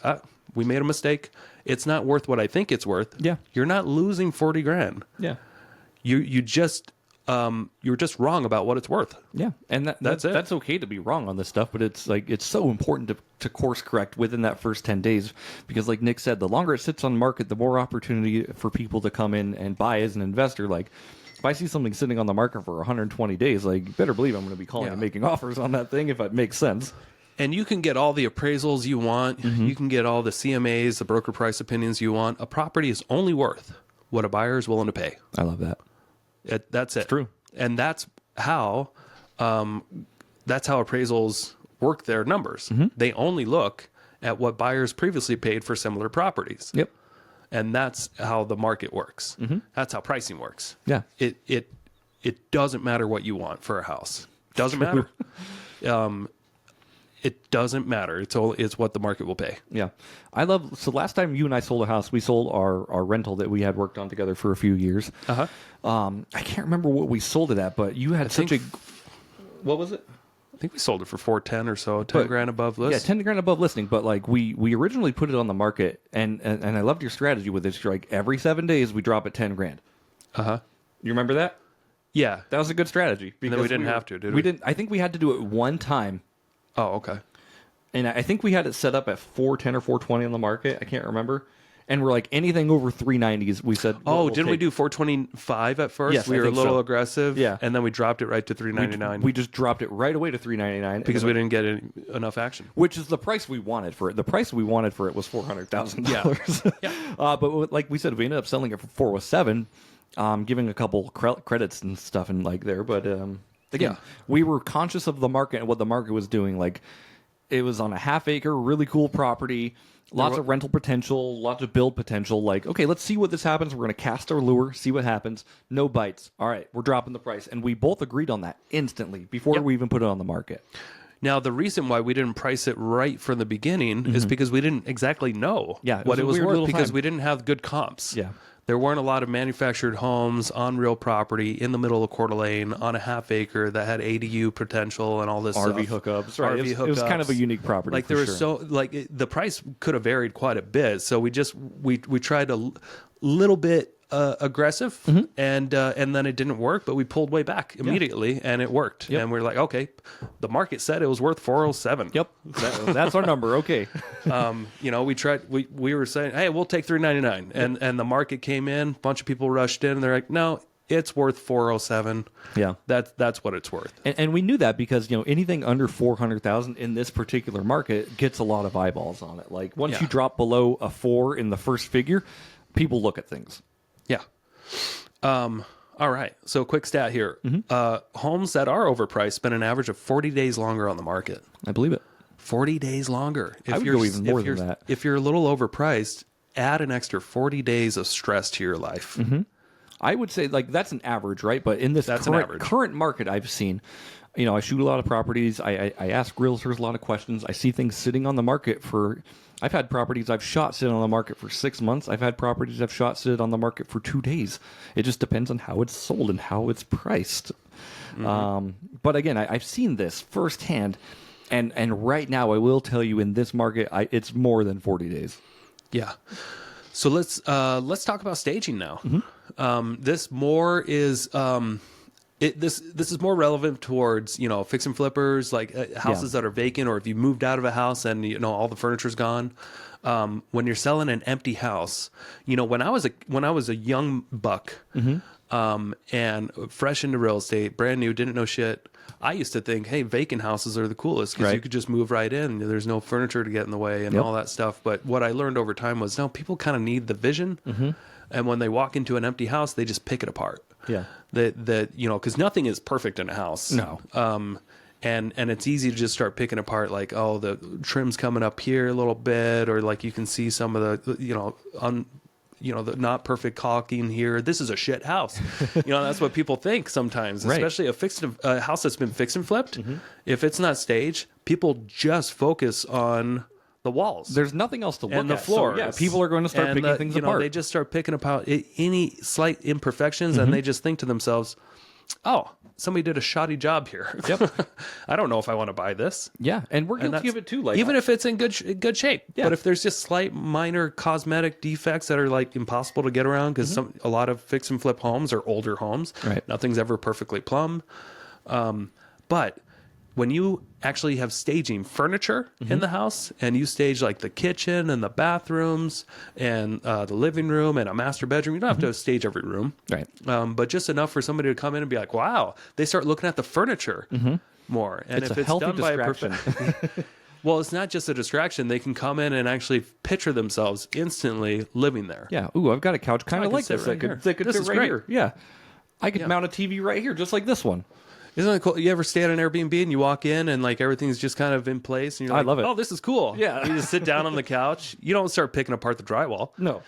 A: we made a mistake. It's not worth what I think it's worth.
B: Yeah.
A: You're not losing 40 grand.
B: Yeah.
A: You just you're just wrong about what it's worth.
B: Yeah. And that's it. That's okay to be wrong on this stuff, but it's so important to course correct within that first 10 days because like Nick said, the longer it sits on the market, the more opportunity for people to come in and buy as an investor. Like if I see something sitting on the market for 120 days, like you better believe I'm going to be calling and making offers on that thing if it makes sense.
A: And you can get all the appraisals you want. You can get all the CMAs, the broker price opinions you want. A property is only worth what a buyer is willing to pay.
B: I love that.
A: That's it.
B: It's true.
A: And that's how appraisals work their numbers. They only look at what buyers previously paid for similar properties.
B: Yep.
A: And that's how the market works. That's how pricing works.
B: Yeah.
A: It doesn't matter what you want for a house. Doesn't matter. it doesn't matter. It's what the market will pay.
B: Yeah. So last time you and I sold a house, we sold our rental that we had worked on together for a few years.
A: Uh-huh.
B: I can't remember what we sold it at, but you had what was it?
A: I think we sold it for 410 or so, 10 grand above list.
B: Yeah, 10 grand above listing. But like we originally put it on the market, and I loved your strategy with this. You're like, every 7 days we drop it 10 grand.
A: Uh-huh.
B: You remember that?
A: Yeah.
B: That was a good strategy.
A: And then we didn't have to, did we?
B: We didn't. I think we had to do it one time.
A: Oh, okay.
B: And I think we had it set up at 410 or 420 on the market. I can't remember. And we're like, anything over 390s, we said.
A: Oh, didn't we do 425 at first?
B: Yes,
A: we were a little aggressive.
B: Yeah.
A: And then we dropped it right to 399.
B: We just dropped it right away to 399
A: because we didn't get enough action.
B: Which is the price we wanted for it. The price we wanted for it was $400,000.
A: Yeah.
B: But like we said, we ended up selling it for 407, giving a couple credits and stuff in like there. But again, we were conscious of the market and what the market was doing. Like, it was on a half-acre, really cool property. Lots of rental potential, lots of build potential. Like, okay, let's see what this happens. We're going to cast our lure, see what happens. No bites. All right, we're dropping the price. And we both agreed on that instantly before we even put it on the market.
A: Now, the reason why we didn't price it right from the beginning is because we didn't exactly know what it was worth, because we didn't have good comps.
B: Yeah.
A: There weren't a lot of manufactured homes on real property in the middle of Coeur d'Alene on a half acre that had ADU potential and all this
B: RV
A: stuff.
B: hookups, right?
A: RV hookups.
B: It was kind of a unique property.
A: Like, there was the price could have varied quite a bit. So we tried a little bit aggressive, and then it didn't work, but we pulled way back immediately, and it worked. And we're like, okay, the market said it was worth 407.
B: Yep, that's our number. Okay.
A: We tried. We were saying, hey, we'll take 399, and the market came in. A bunch of people rushed in, and they're like, no, it's worth 407.
B: Yeah,
A: that's what it's worth.
B: And we knew that because anything under 400,000 in this particular market gets a lot of eyeballs on it. Like, once you drop below a 4 in the first figure, people look at things.
A: Yeah. All right. So, quick stat here. Homes that are overpriced spend an average of 40 days longer on the market.
B: I believe it.
A: 40 days longer.
B: I would go even more than that.
A: If you're a little overpriced, add an extra 40 days of stress to your life.
B: I would say, like, that's an average, right? But in this current market I've seen, I shoot a lot of properties. I ask realtors a lot of questions. I see things sitting on the market for... I've had properties I've shot sit on the market for 6 months. I've had properties I've shot sit on the market for 2 days. It just depends on how it's sold and how it's priced. But again, I've seen this firsthand, and right now I will tell you, in this market, it's more than 40 days.
A: Yeah. So let's talk about staging now. This more is this is more relevant towards fix and flippers, like houses that are vacant, or if you moved out of a house and all the furniture's gone. When you're selling an empty house, when I was a young buck, and fresh into real estate, brand new, didn't know shit, I used to think, hey, vacant houses are the coolest because you could just move right in. There's no furniture to get in the way and all that stuff. But what I learned over time was, no, people kind of need the vision. And when they walk into an empty house, they just pick it apart.
B: Yeah.
A: Because nothing is perfect in a house.
B: No.
A: And it's easy to just start picking apart, like, oh, the trim's coming up here a little bit, or like you can see some of the, the not perfect caulking here. This is a shit house. That's what people think sometimes, especially a house that's been fixed and flipped. If it's not staged, people just focus on the walls.
B: There's nothing else to look
A: and the
B: at.
A: floors.
B: So, people are going to start picking things apart.
A: They just start picking apart any slight imperfections, and they just think to themselves, oh, somebody did a shoddy job here.
B: Yep.
A: I don't know if I want to buy this.
B: Yeah, and we're guilty of it too. Like,
A: even if it's in good shape. Yeah. But if there's just slight minor cosmetic defects that are like impossible to get around, because a lot of fix and flip homes are older homes.
B: Right.
A: Nothing's ever perfectly plumb. But when you actually have staging furniture in the house, and you stage like the kitchen and the bathrooms and the living room and a master bedroom, you don't have to stage every room.
B: Right.
A: But just enough for somebody to come in and be like, wow, they start looking at the furniture more. And
B: it's
A: if
B: a
A: it's
B: healthy
A: done
B: distraction.
A: by well, it's not just a distraction. They can come in and actually picture themselves instantly living there.
B: Yeah. Ooh, I've got a couch kind of like this.
A: Right
B: that could sit right here. Yeah. I could mount a TV right here, just like this one.
A: Isn't it cool? You ever stay at an Airbnb and you walk in and like everything's just kind of in place and you're like,
B: I love it.
A: oh, this is cool.
B: Yeah.
A: You just sit down on the couch. You don't start picking apart the drywall.
B: No.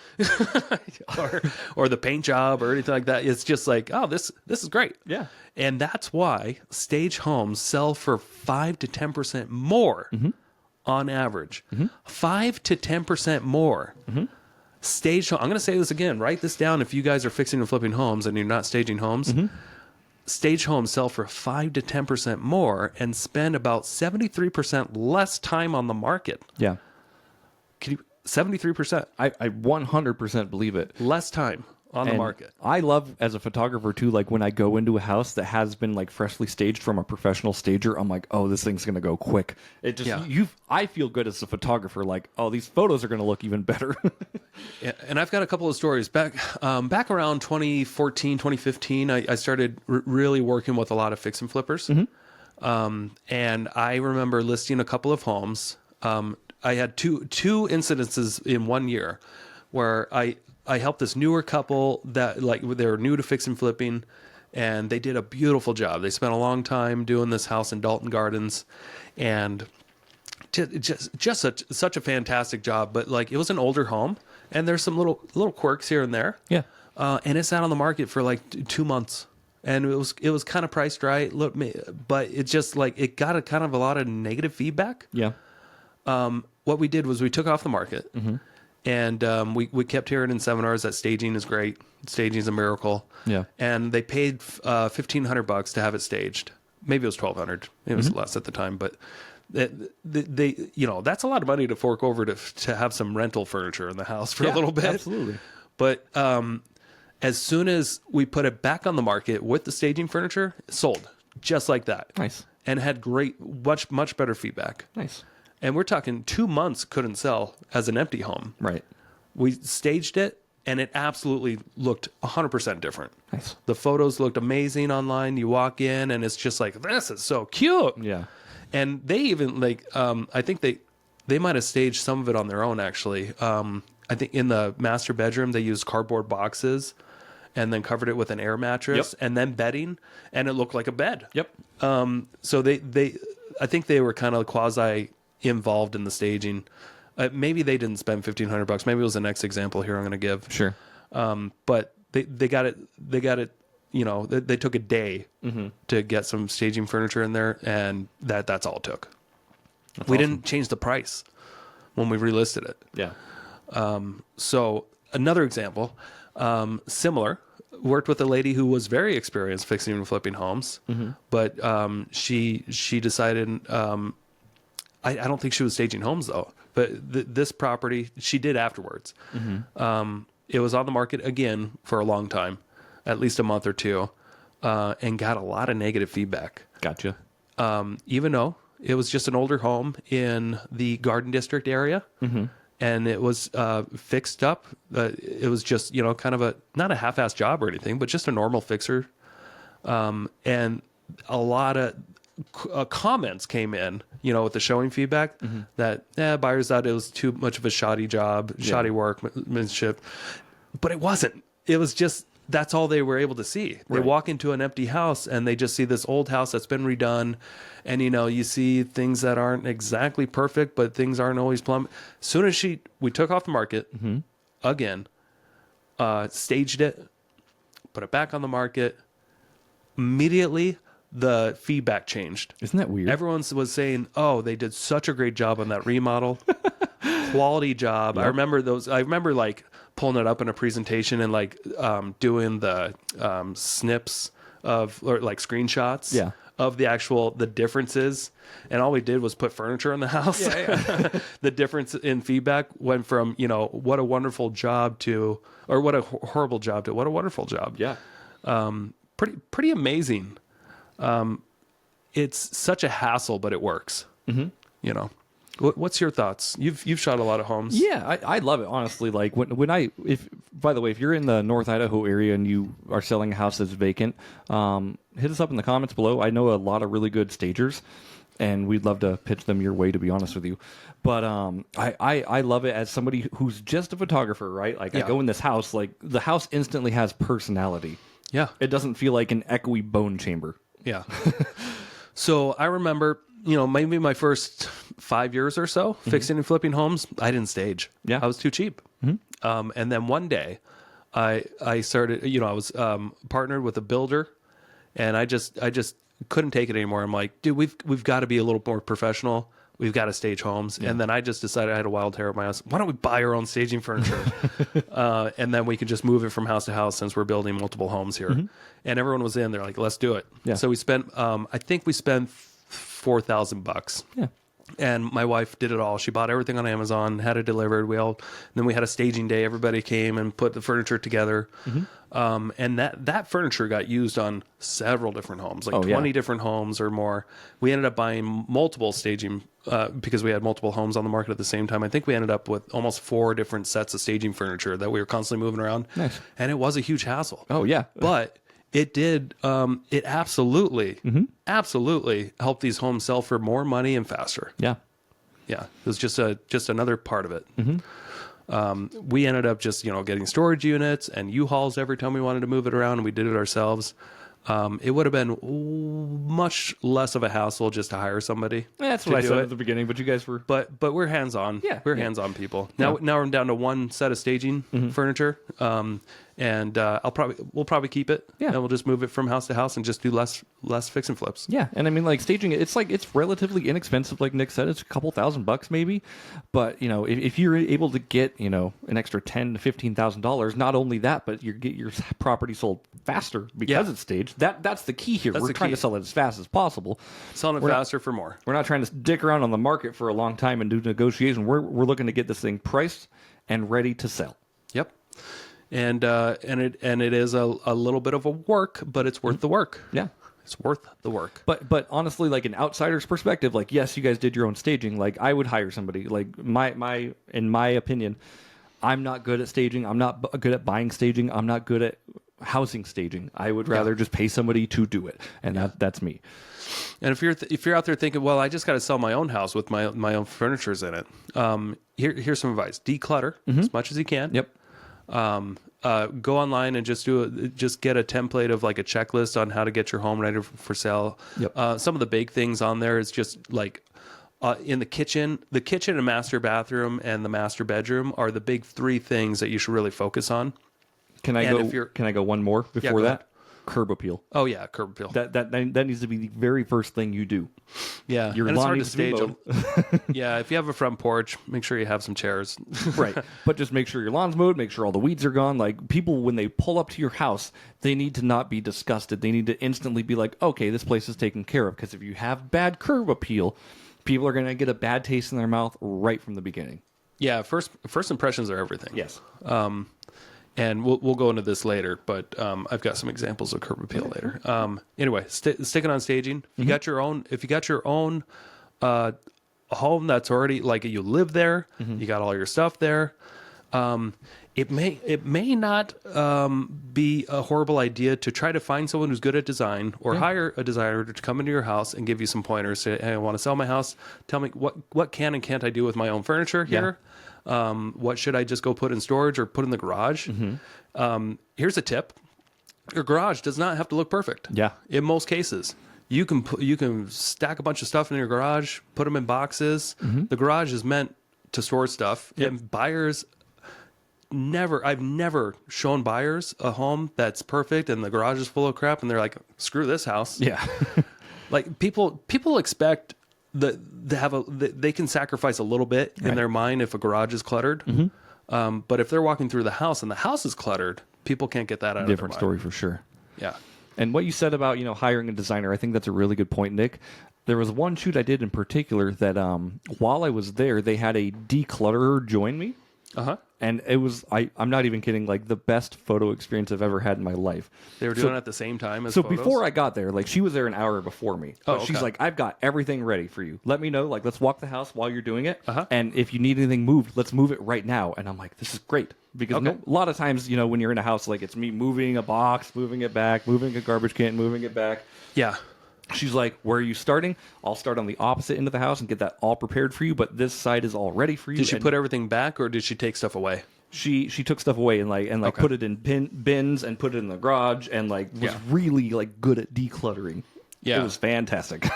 A: or the paint job or anything like that. It's just like, oh, this is great.
B: Yeah.
A: And that's why stage homes sell for 5 to 10% more on average. 5 to 10% more. Stage home. I'm going to say this again. Write this down if you guys are fixing and flipping homes and you're not staging homes. Stage homes sell for 5 to 10% more and spend about 73% less time on the market.
B: Yeah.
A: 73%.
B: I 100% believe it.
A: Less time on the market.
B: I love, as a photographer too, like when I go into a house that has been like freshly staged from a professional stager, I'm like, oh, this thing's gonna go quick. It just I feel good as a photographer, like, oh, these photos are gonna look even better.
A: Yeah, and I've got a couple of stories back around 2014, 2015. I started really working with a lot of fix and flippers, and I remember listing a couple of homes. I had two incidences in 1 year where I helped this newer couple that like they were new to fix and flipping, and they did a beautiful job. They spent a long time doing this house in Dalton Gardens, and just such a fantastic job. But like it was an older home, and there's some little quirks here and there.
B: Yeah.
A: And it sat on the market for like 2 months, and it was kind of priced right. Look, but it just like it got a kind of a lot of negative feedback.
B: Yeah.
A: What we did was we took off the market. And we kept hearing in seminars that staging is great. Staging is a miracle.
B: Yeah.
A: And they paid $1,500 to have it staged. Maybe it was $1,200. It was less at the time, but they that's a lot of money to fork over to have some rental furniture in the house for a little bit.
B: Absolutely.
A: But as soon as we put it back on the market with the staging furniture, it sold just like that.
B: Nice.
A: And had much better feedback.
B: Nice.
A: And we're talking 2 months couldn't sell as an empty home.
B: Right.
A: We staged it, and it absolutely looked 100% different.
B: Nice.
A: The photos looked amazing online. You walk in, and it's just like, this is so cute.
B: Yeah.
A: And they even, like, I think they might have staged some of it on their own, actually. I think in the master bedroom, they used cardboard boxes and then covered it with an air mattress and then bedding, and it looked like a bed.
B: Yep.
A: So I think they were kind of quasi involved in the staging. Maybe they didn't spend $1,500. Maybe it was the next example here I'm going to give.
B: Sure.
A: But they got it. They took a day to get some staging furniture in there, and that's all it took. We didn't change the price when we relisted it.
B: Yeah.
A: So another example, similar, worked with a lady who was very experienced fixing and flipping homes, but she decided. I don't think she was staging homes though, but this property she did afterwards. It was on the market again for a long time, at least a month or two, and got a lot of negative feedback.
B: Gotcha.
A: Even though it was just an older home in the Garden District area, and it was fixed up. It was just kind of not a half-assed job or anything, but just a normal fixer, and a lot of comments came in, with the showing feedback that buyers thought it was too much of a shoddy job, shoddy workmanship, but it wasn't. It was just that's all they were able to see. They walk into an empty house and they just see this old house that's been redone, and you see things that aren't exactly perfect, but things aren't always plumb. As soon as we took off the market again, staged it, put it back on the market, immediately the feedback changed.
B: Isn't that weird?
A: Everyone was saying, oh, they did such a great job on that remodel. Quality job. Yep. I remember like pulling it up in a presentation and like doing the snips or like screenshots of the differences. And all we did was put furniture in the house. The difference in feedback went from, what a wonderful job to, or what a horrible job to what a wonderful job.
B: Yeah.
A: Pretty amazing. It's such a hassle, but it works. What's your thoughts? You've shot a lot of homes.
B: Yeah, I love it, honestly. Like by the way, if you're in the North Idaho area and you are selling a house that's vacant, hit us up in the comments below. I know a lot of really good stagers, and we'd love to pitch them your way, to be honest with you. But I love it as somebody who's just a photographer, right? Like I go in this house, like the house instantly has personality.
A: Yeah.
B: It doesn't feel like an echoey bone chamber.
A: Yeah. So I remember, maybe my first 5 years or so fixing and flipping homes, I didn't stage.
B: Yeah.
A: I was too cheap. And then one day I started, I was partnered with a builder, and I just couldn't take it anymore. I'm like, dude, we've got to be a little more professional. We've got to stage homes. Yeah. And then I just decided, I had a wild hair at my house. Why don't we buy our own staging furniture? And then we can just move it from house to house, since we're building multiple homes here. And everyone was in. They're like, let's do it. Yeah. So we spent, I think we spent $4,000. Yeah. And my wife did it all. She bought everything on Amazon, had it delivered. Then we had a staging day. Everybody came and put the furniture together. And that furniture got used on several different homes, like 20 different homes or more. We ended up buying multiple staging because we had multiple homes on the market at the same time. I think we ended up with almost 4 different sets of staging furniture that we were constantly moving around. Nice. And it was a huge hassle.
B: Oh, yeah.
A: But it did. It absolutely helped these homes sell for more money and faster.
B: Yeah.
A: Yeah. It was just another part of it. We ended up just, getting storage units and U-Hauls every time we wanted to move it around, and we did it ourselves. It would have been much less of a hassle just to hire somebody.
B: That's what I said at the beginning, but you guys were...
A: But we're hands-on. Yeah. We're hands-on people. Now we're down to one set of staging furniture. And we'll probably keep it. Yeah. And we'll just move it from house to house and just do less fix and flips.
B: Yeah. And I mean, like, staging it, it's relatively inexpensive. Like Nick said, it's a couple $1,000 maybe. But, if you're able to get, an extra $10,000 to $15,000, not only that, but you get your property sold faster because it's staged. That's the key here. We're trying to sell it as fast as possible.
A: Selling it faster for more.
B: We're not trying to dick around on the market for a long time and do negotiation. We're looking to get this thing priced and ready to sell.
A: Yep. And it is a little bit of a work, but it's worth the work.
B: Yeah.
A: It's worth the work.
B: But honestly, like, an outsider's perspective, like, yes, you guys did your own staging. Like, I would hire somebody. Like, in my opinion, I'm not good at staging. I'm not good at buying staging. I'm not good at housing staging. I would rather just pay somebody to do it, and that's me.
A: And if you're out there thinking, well, I just got to sell my own house with my own furnitures in it, here's some advice: declutter as much as you can.
B: Yep.
A: Go online and just get a template of, like, a checklist on how to get your home ready for sale. Yep. Some of the big things on there is just like in the kitchen and master bathroom and the master bedroom are the big 3 things that you should really focus on.
B: Can I go one more before that? Curb appeal.
A: Oh yeah, curb appeal.
B: That needs to be the very first thing you do.
A: Yeah,
B: your lawn needs to be mowed.
A: Yeah, if you have a front porch, make sure you have some chairs.
B: Right, but just make sure your lawn's mowed. Make sure all the weeds are gone. Like, people, when they pull up to your house, they need to not be disgusted. They need to instantly be like, okay, this place is taken care of. Because if you have bad curb appeal, people are going to get a bad taste in their mouth right from the beginning.
A: Yeah, first impressions are everything.
B: Yes.
A: And we'll go into this later, but I've got some examples of curb appeal later. Anyway, sticking on staging. If you got your own home that's already, like, you live there, you got all your stuff there. It may not be a horrible idea to try to find someone who's good at design, or hire a designer to come into your house and give you some pointers. Say, hey, I want to sell my house. Tell me what can and can't I do with my own furniture here. What should I just go put in storage or put in the garage? Here's a tip: your garage does not have to look perfect.
B: Yeah.
A: In most cases, you can stack a bunch of stuff in your garage, put them in boxes. The garage is meant to store stuff, and buyers. I've never shown buyers a home that's perfect and the garage is full of crap, and they're like, screw this house.
B: Yeah.
A: Like, people expect they can sacrifice a little bit in their mind if a garage is cluttered. But if they're walking through the house and the house is cluttered, people can't get that out of their mind.
B: Different story for sure.
A: Yeah.
B: And what you said about, hiring a designer, I think that's a really good point, Nick. There was one shoot I did in particular that while I was there, they had a declutterer join me. And it was, I'm not even kidding, like, the best photo experience I've ever had in my life.
A: They were doing it at the same time as
B: photos? Before I got there, like, she was there an hour before me. But she's like, I've got everything ready for you. Let me know. Like, let's walk the house while you're doing it. And if you need anything moved, let's move it right now. And I'm like, this is great. Because a lot of times, when you're in a house, like, it's me moving a box, moving it back, moving a garbage can, moving it back.
A: Yeah.
B: She's like, where are you starting? I'll start on the opposite end of the house and get that all prepared for you, but this side is all ready for you.
A: Did she put everything back, or did she take stuff away?
B: She took stuff away and put it in bins and put it in the garage and was really, like, good at decluttering.
A: Yeah.
B: It was fantastic.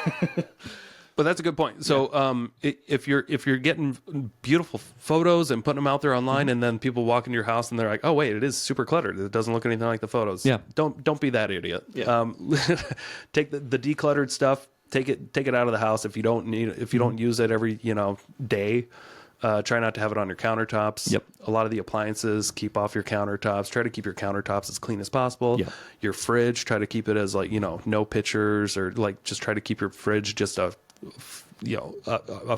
A: But that's a good point. So if you're getting beautiful photos and putting them out there online, and then people walk into your house and they're like, oh wait, it is super cluttered. It doesn't look anything like the photos.
B: Yeah.
A: Don't be that idiot.
B: Yeah.
A: Take the decluttered stuff. Take it out of the house if you don't need it, if you don't use it every day. Try not to have it on your countertops.
B: Yep.
A: A lot of the appliances, keep off your countertops. Try to keep your countertops as clean as possible.
B: Yep.
A: Your fridge, try to keep it as no pictures, or just try to keep your fridge just a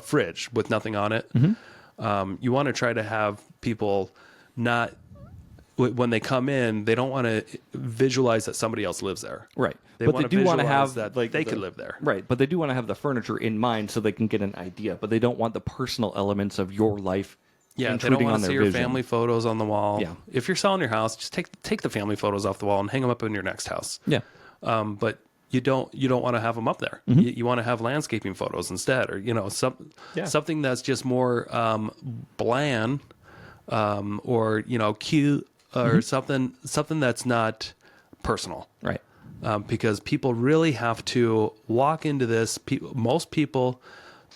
A: fridge with nothing on it. You want to try to have people not, when they come in, they don't want to visualize that somebody else lives there.
B: Right.
A: They do want to have that they could live there.
B: Right. But they do want to have the furniture in mind so they can get an idea. But they don't want the personal elements of your life.
A: Yeah, they don't want to see your family photos on the wall.
B: Yeah.
A: If you're selling your house, just take the family photos off the wall and hang them up in your next house.
B: Yeah.
A: But you don't want to have them up there. You want to have landscaping photos instead, or something that's just more bland, or cute, or something that's not personal.
B: Right.
A: Because people really have to walk into this. Most people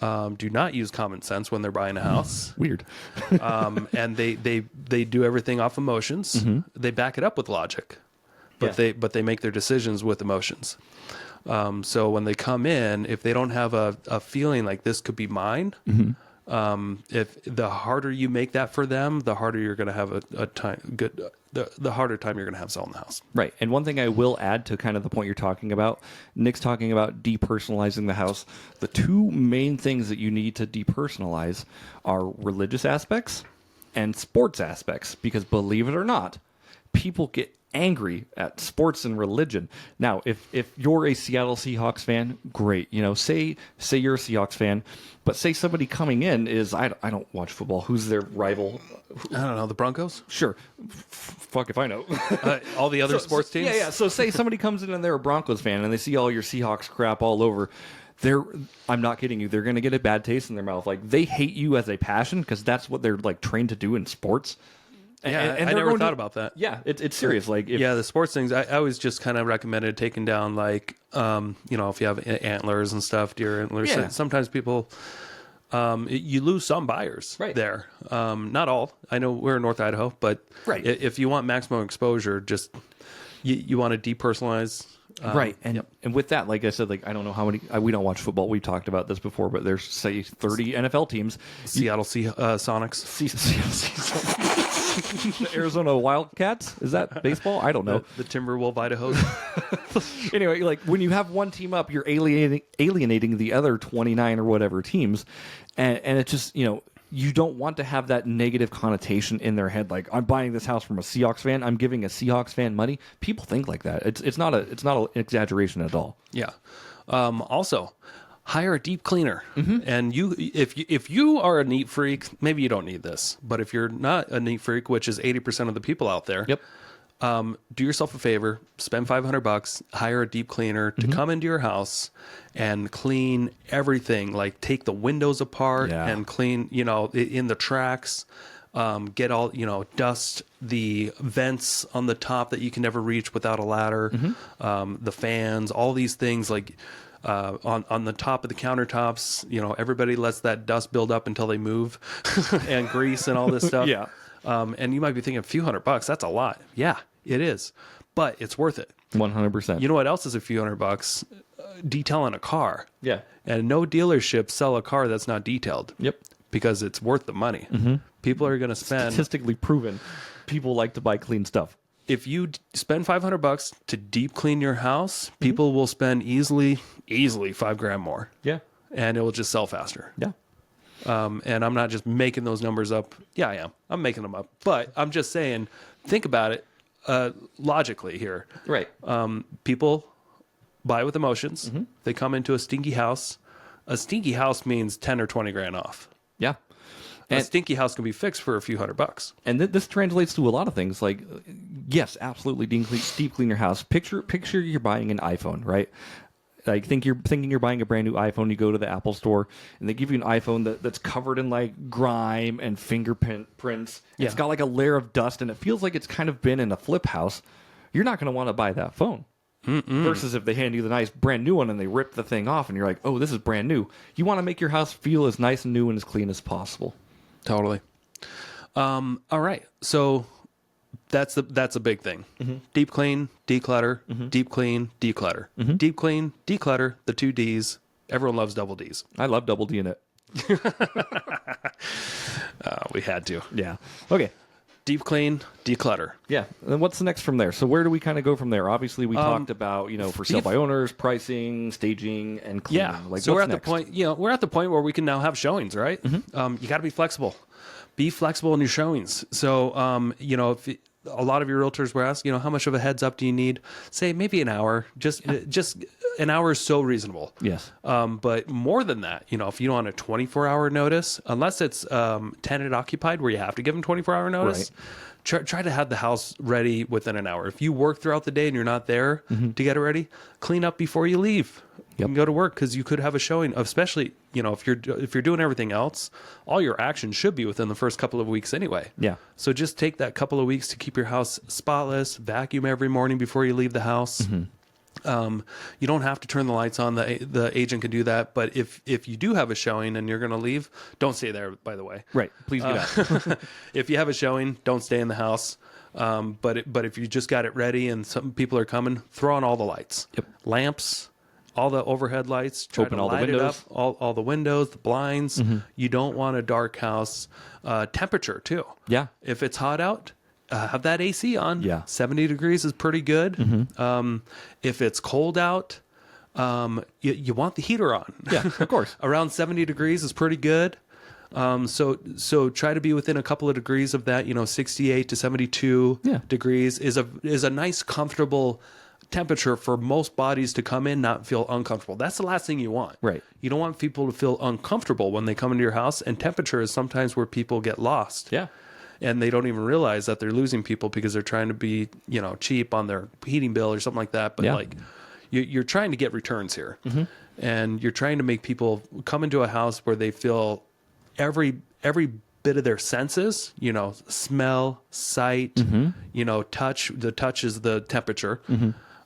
A: do not use common sense when they're buying a house.
B: Weird.
A: And they do everything off emotions. They back it up with logic, but they make their decisions with emotions. So when they come in, if they don't have a feeling like this could be mine, if the harder you make that for them, the harder you're going to have the harder time you're going to have selling the house.
B: Right. And one thing I will add to kind of the point you're talking about, Nick's talking about depersonalizing the house. The two main things that you need to depersonalize are religious aspects and sports aspects, because believe it or not, people get angry at sports and religion. Now, if you're a Seattle Seahawks fan, great. Say you're a Seahawks fan, but say somebody coming in is, I don't watch football. Who's their rival?
A: I don't know, the Broncos?
B: Sure. Fuck if I know.
A: All the other sports teams?
B: Yeah. So say somebody comes in and they're a Broncos fan and they see all your Seahawks crap all over. I'm not kidding you. They're going to get a bad taste in their mouth. Like, they hate you as a passion because that's what they're like trained to do in sports.
A: And I never thought about that.
B: Yeah, it's serious. Like,
A: the sports things. I always just kind of recommended taking down, like, if you have antlers and stuff, deer antlers.
B: Yeah.
A: Sometimes people, you lose some buyers there. Not all. I know we're in North Idaho, but if you want maximum exposure, just you want to depersonalize.
B: Right. And with that, like I said, like, I don't know how many, we don't watch football. We've talked about this before, but there's, say, 30 NFL teams.
A: Seattle Sonics.
B: The Arizona Wildcats? Is that baseball? I don't know.
A: The Timberwolf Idaho.
B: Anyway, like, when you have one team up, you're alienating the other 29 or whatever teams. And it's just, you don't want to have that negative connotation in their head. Like, I'm buying this house from a Seahawks fan. I'm giving a Seahawks fan money. People think like that. It's not an exaggeration at all.
A: Yeah. Also, hire a deep cleaner. And if you are a neat freak, maybe you don't need this. But if you're not a neat freak, which is 80% of the people out there, do yourself a favor, spend $500, hire a deep cleaner to come into your house and clean everything. Like, take the windows apart and clean, in the tracks, get all, dust the vents on the top that you can never reach without a ladder, the fans, all these things, like, on the top of the countertops, everybody lets that dust build up until they move and grease and all this stuff. And you might be thinking a few $100, that's a lot. Yeah, it is, but it's worth it.
B: 100%.
A: You know what else is a few $100? Detailing a car.
B: Yeah.
A: And no dealership sell a car that's not detailed.
B: Yep.
A: Because it's worth the money. People are going to spend.
B: Statistically proven, people like to buy clean stuff.
A: If you spend $500 to deep clean your house, people will spend easily $5,000 more.
B: Yeah.
A: And it will just sell faster.
B: Yeah.
A: And I'm not just making those numbers up. Yeah, I am. I'm making them up. But I'm just saying, think about it logically here.
B: Right.
A: People buy with emotions. They come into a stinky house. A stinky house means 10 or 20 grand off.
B: Yeah.
A: A stinky house can be fixed for a few $100.
B: And this translates to a lot of things. Like, yes, absolutely, deep clean your house. Picture you're buying an iPhone, right? Like, thinking you're buying a brand new iPhone. You go to the Apple store and they give you an iPhone that's covered in like grime and fingerprints. Yeah. It's got like a layer of dust and it feels like it's kind of been in a flip house. You're not going to want to buy that phone. Versus if they hand you the nice brand new one and they rip the thing off and you're like, oh, this is brand new. You want to make your house feel as nice and new and as clean as possible.
A: Totally. All right. So that's a big thing. Deep clean, declutter, deep clean, declutter. Deep clean, declutter, the 2 Ds. Everyone loves double Ds.
B: I love double D in it.
A: We had to.
B: Yeah. Okay.
A: Deep clean, declutter.
B: Yeah. And what's the next from there? So where do we kind of go from there? Obviously, we talked about, for sale by owners, pricing, staging, and cleaning.
A: Yeah.
B: Like,
A: so
B: what's
A: we're at
B: next?
A: the point, we're at the point where we can now have showings, right? You got to be flexible. Be flexible in your showings. So, if a lot of your realtors were asked, how much of a heads up do you need? Say maybe an hour. Just an hour is so reasonable.
B: Yes.
A: But more than that, if you don't want a 24-hour notice, unless it's tenant occupied where you have to give them 24-hour notice, try to have the house ready within an hour. If you work throughout the day and you're not there to get it ready, clean up before you leave. You can go to work because you could have a showing, especially, if you're doing everything else, all your actions should be within the first couple of weeks anyway.
B: Yeah.
A: So just take that couple of weeks to keep your house spotless, vacuum every morning before you leave the house. You don't have to turn the lights on. The agent can do that. But if you do have a showing and you're going to leave, don't stay there, by the way.
B: Right. Please get out.
A: If you have a showing, don't stay in the house. But if you just got it ready and some people are coming, throw on all the lights.
B: Yep.
A: Lamps, all the overhead lights. Try
B: Open
A: to
B: all the
A: light it up.
B: windows.
A: All the windows, the blinds. You don't want a dark house. Temperature, too.
B: Yeah.
A: If it's hot out, have that AC on.
B: Yeah.
A: 70 degrees is pretty good. If it's cold out, you want the heater on.
B: Yeah, of course.
A: Around 70 degrees is pretty good. So try to be within a couple of degrees of that. 68 to 72 degrees is a nice, comfortable temperature for most bodies to come in, not feel uncomfortable. That's the last thing you want.
B: Right.
A: You don't want people to feel uncomfortable when they come into your house, and temperature is sometimes where people get lost.
B: Yeah.
A: And they don't even realize that they're losing people because they're trying to be, cheap on their heating bill or something like that. But you're trying to get returns here, and you're trying to make people come into a house where they feel every bit of their senses, smell, sight, touch. The touch is the temperature.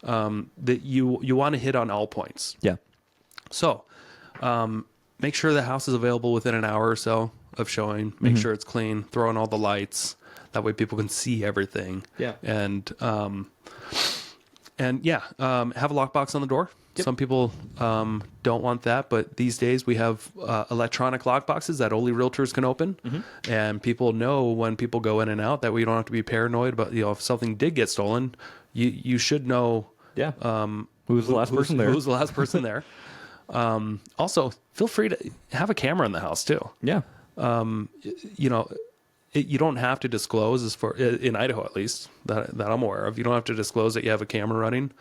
A: That you want to hit on all points.
B: Yeah.
A: So, make sure the house is available within an hour or so of showing. Make sure it's clean. Throw in all the lights. That way people can see everything.
B: Yeah.
A: And have a lockbox on the door. Yep. Some people don't want that, but these days we have electronic lockboxes that only realtors can open, and people know when people go in and out. That way you don't have to be paranoid about if something did get stolen. You should know.
B: Yeah. Who's the last person there?
A: Who's the last person there? Also, feel free to have a camera in the house too.
B: Yeah.
A: You don't have to disclose, as for in Idaho at least that I'm aware of. You don't have to disclose that you have a camera running.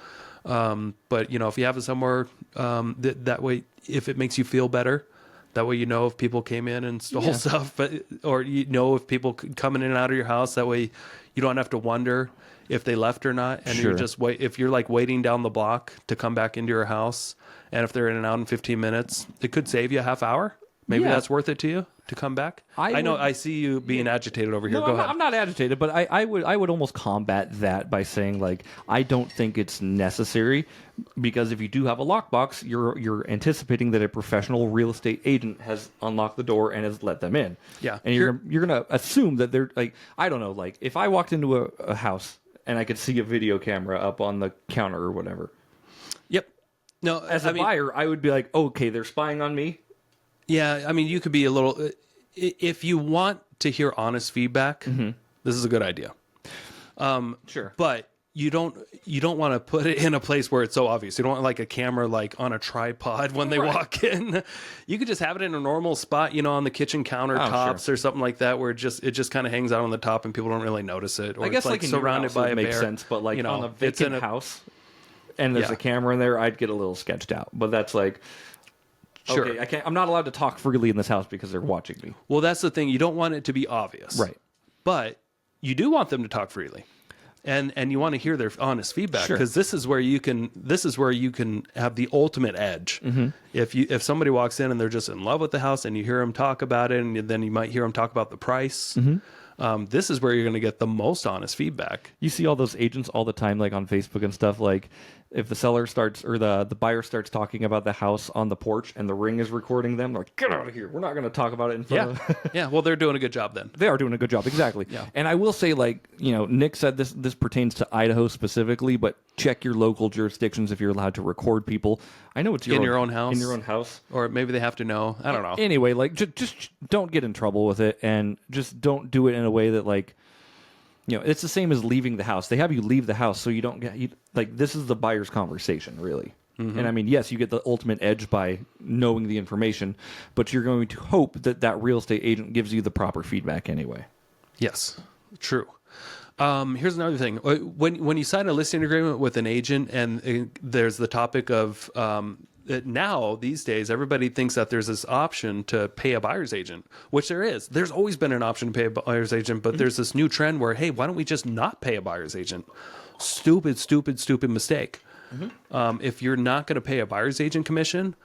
A: But if you have it somewhere, that way, if it makes you feel better, that way if people came in and stole stuff, or if people coming in and out of your house, that way you don't have to wonder if they left or not, and you're just if you're like waiting down the block to come back into your house, and if they're in and out in 15 minutes, it could save you a half hour. Maybe that's worth it to you to come back. I know I see you being agitated over here.
B: No,
A: Go ahead.
B: I'm not agitated, but I would almost combat that by saying I don't think it's necessary, because if you do have a lockbox, you're anticipating that a professional real estate agent has unlocked the door and has let them in.
A: Yeah.
B: And you're gonna assume that they're I don't know, if I walked into a house and I could see a video camera up on the counter or whatever. Yep. No, as a buyer, I would be like, okay, they're spying on me.
A: Yeah, you could be a little. If you want to hear honest feedback, this is a good idea.
B: Sure,
A: but you don't want to put it in a place where it's so obvious. You don't want a camera on a tripod when they walk in. You could just have it in a normal spot, on the kitchen countertops or something like that, where it just kind of hangs out on the top and people don't really notice it. Or
B: I guess
A: it's surrounded by a
B: makes
A: bear.
B: Sense, but on a vacant house and there's a camera in there, I'd get a little sketched out. But that's
A: Sure.
B: Okay, I'm not allowed to talk freely in this house because they're watching me.
A: Well, that's the thing. You don't want it to be obvious.
B: Right.
A: But you do want them to talk freely. And you want to hear their honest feedback, because this is where you can have the ultimate edge. If somebody walks in and they're just in love with the house and you hear them talk about it, and then you might hear them talk about the price, This is where you're going to get the most honest feedback.
B: You see all those agents all the time, like on Facebook and stuff. Like if the seller starts or the buyer starts talking about the house on the porch and the Ring is recording them, they're like, get out of here. We're not going to talk about it in front of
A: Yeah. Well, they're doing a good job then.
B: They are doing a good job. Exactly.
A: Yeah. And
B: I will say, like, Nick said this pertains to Idaho specifically, but check your local jurisdictions if you're allowed to record people. I know it's
A: in your own house.
B: In your own house.
A: Or maybe they have to know. I don't know.
B: Anyway, like, just don't get in trouble with it, and just don't do it in a way that, like, it's the same as leaving the house. They have you leave the house so you don't get, this is the buyer's conversation, really. Mm-hmm. And I mean, yes, you get the ultimate edge by knowing the information, but you're going to hope that real estate agent gives you the proper feedback anyway.
A: Yes, true. Here's another thing. When you sign a listing agreement with an agent and there's the topic of now these days, everybody thinks that there's this option to pay a buyer's agent, which there is. There's always been an option to pay a buyer's agent, but there's this new trend where, hey, why don't we just not pay a buyer's agent? Stupid mistake. Mm-hmm. If you're not going to pay a buyer's agent commission,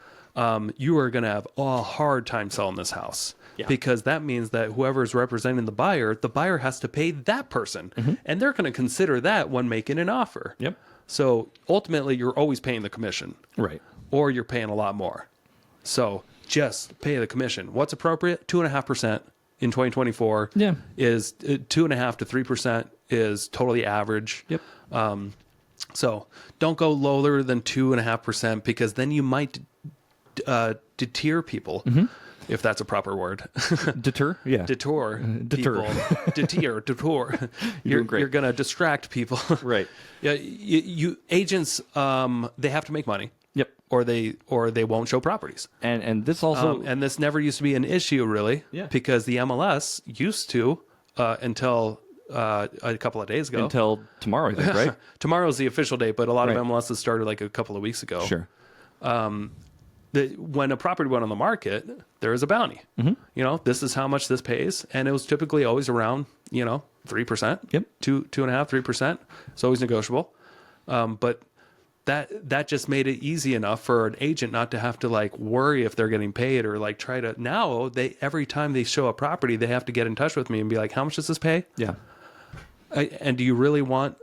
A: you are going to have a hard time selling this house. Yeah. Because that means that whoever is representing the buyer has to pay that person. Mm-hmm. And they're going to consider that when making an offer.
B: Yep.
A: So ultimately, you're always paying the commission.
B: Right.
A: Or you're paying a lot more. So just pay the commission. What's appropriate? 2.5% in 2024 is 2.5% to 3% is totally average.
B: Yep.
A: So don't go lower than 2.5% because then you might deter people. Mm-hmm. If that's a proper word.
B: Deter? Yeah.
A: Deter.
B: Deter.
A: Deter. You're going to distract people.
B: Right.
A: Yeah. You agents, they have to make money.
B: Yep.
A: Or they won't show properties.
B: And this also...
A: and this never used to be an issue, really.
B: Yeah.
A: Because the MLS used to, until a couple of days ago.
B: Until tomorrow, I think, right?
A: Tomorrow's the official date, but a lot of MLSs started like a couple of weeks ago.
B: Sure.
A: When a property went on the market, there is a bounty. Mm-hmm. This is how much this pays, and it was typically always around 3%.
B: Yep.
A: 2.5%, 3%. It's always negotiable, but that just made it easy enough for an agent not to have to like worry if they're getting paid or like try to. Now every time they show a property, they have to get in touch with me and be like, "How much does this pay?"
B: Yeah.
A: And do you really want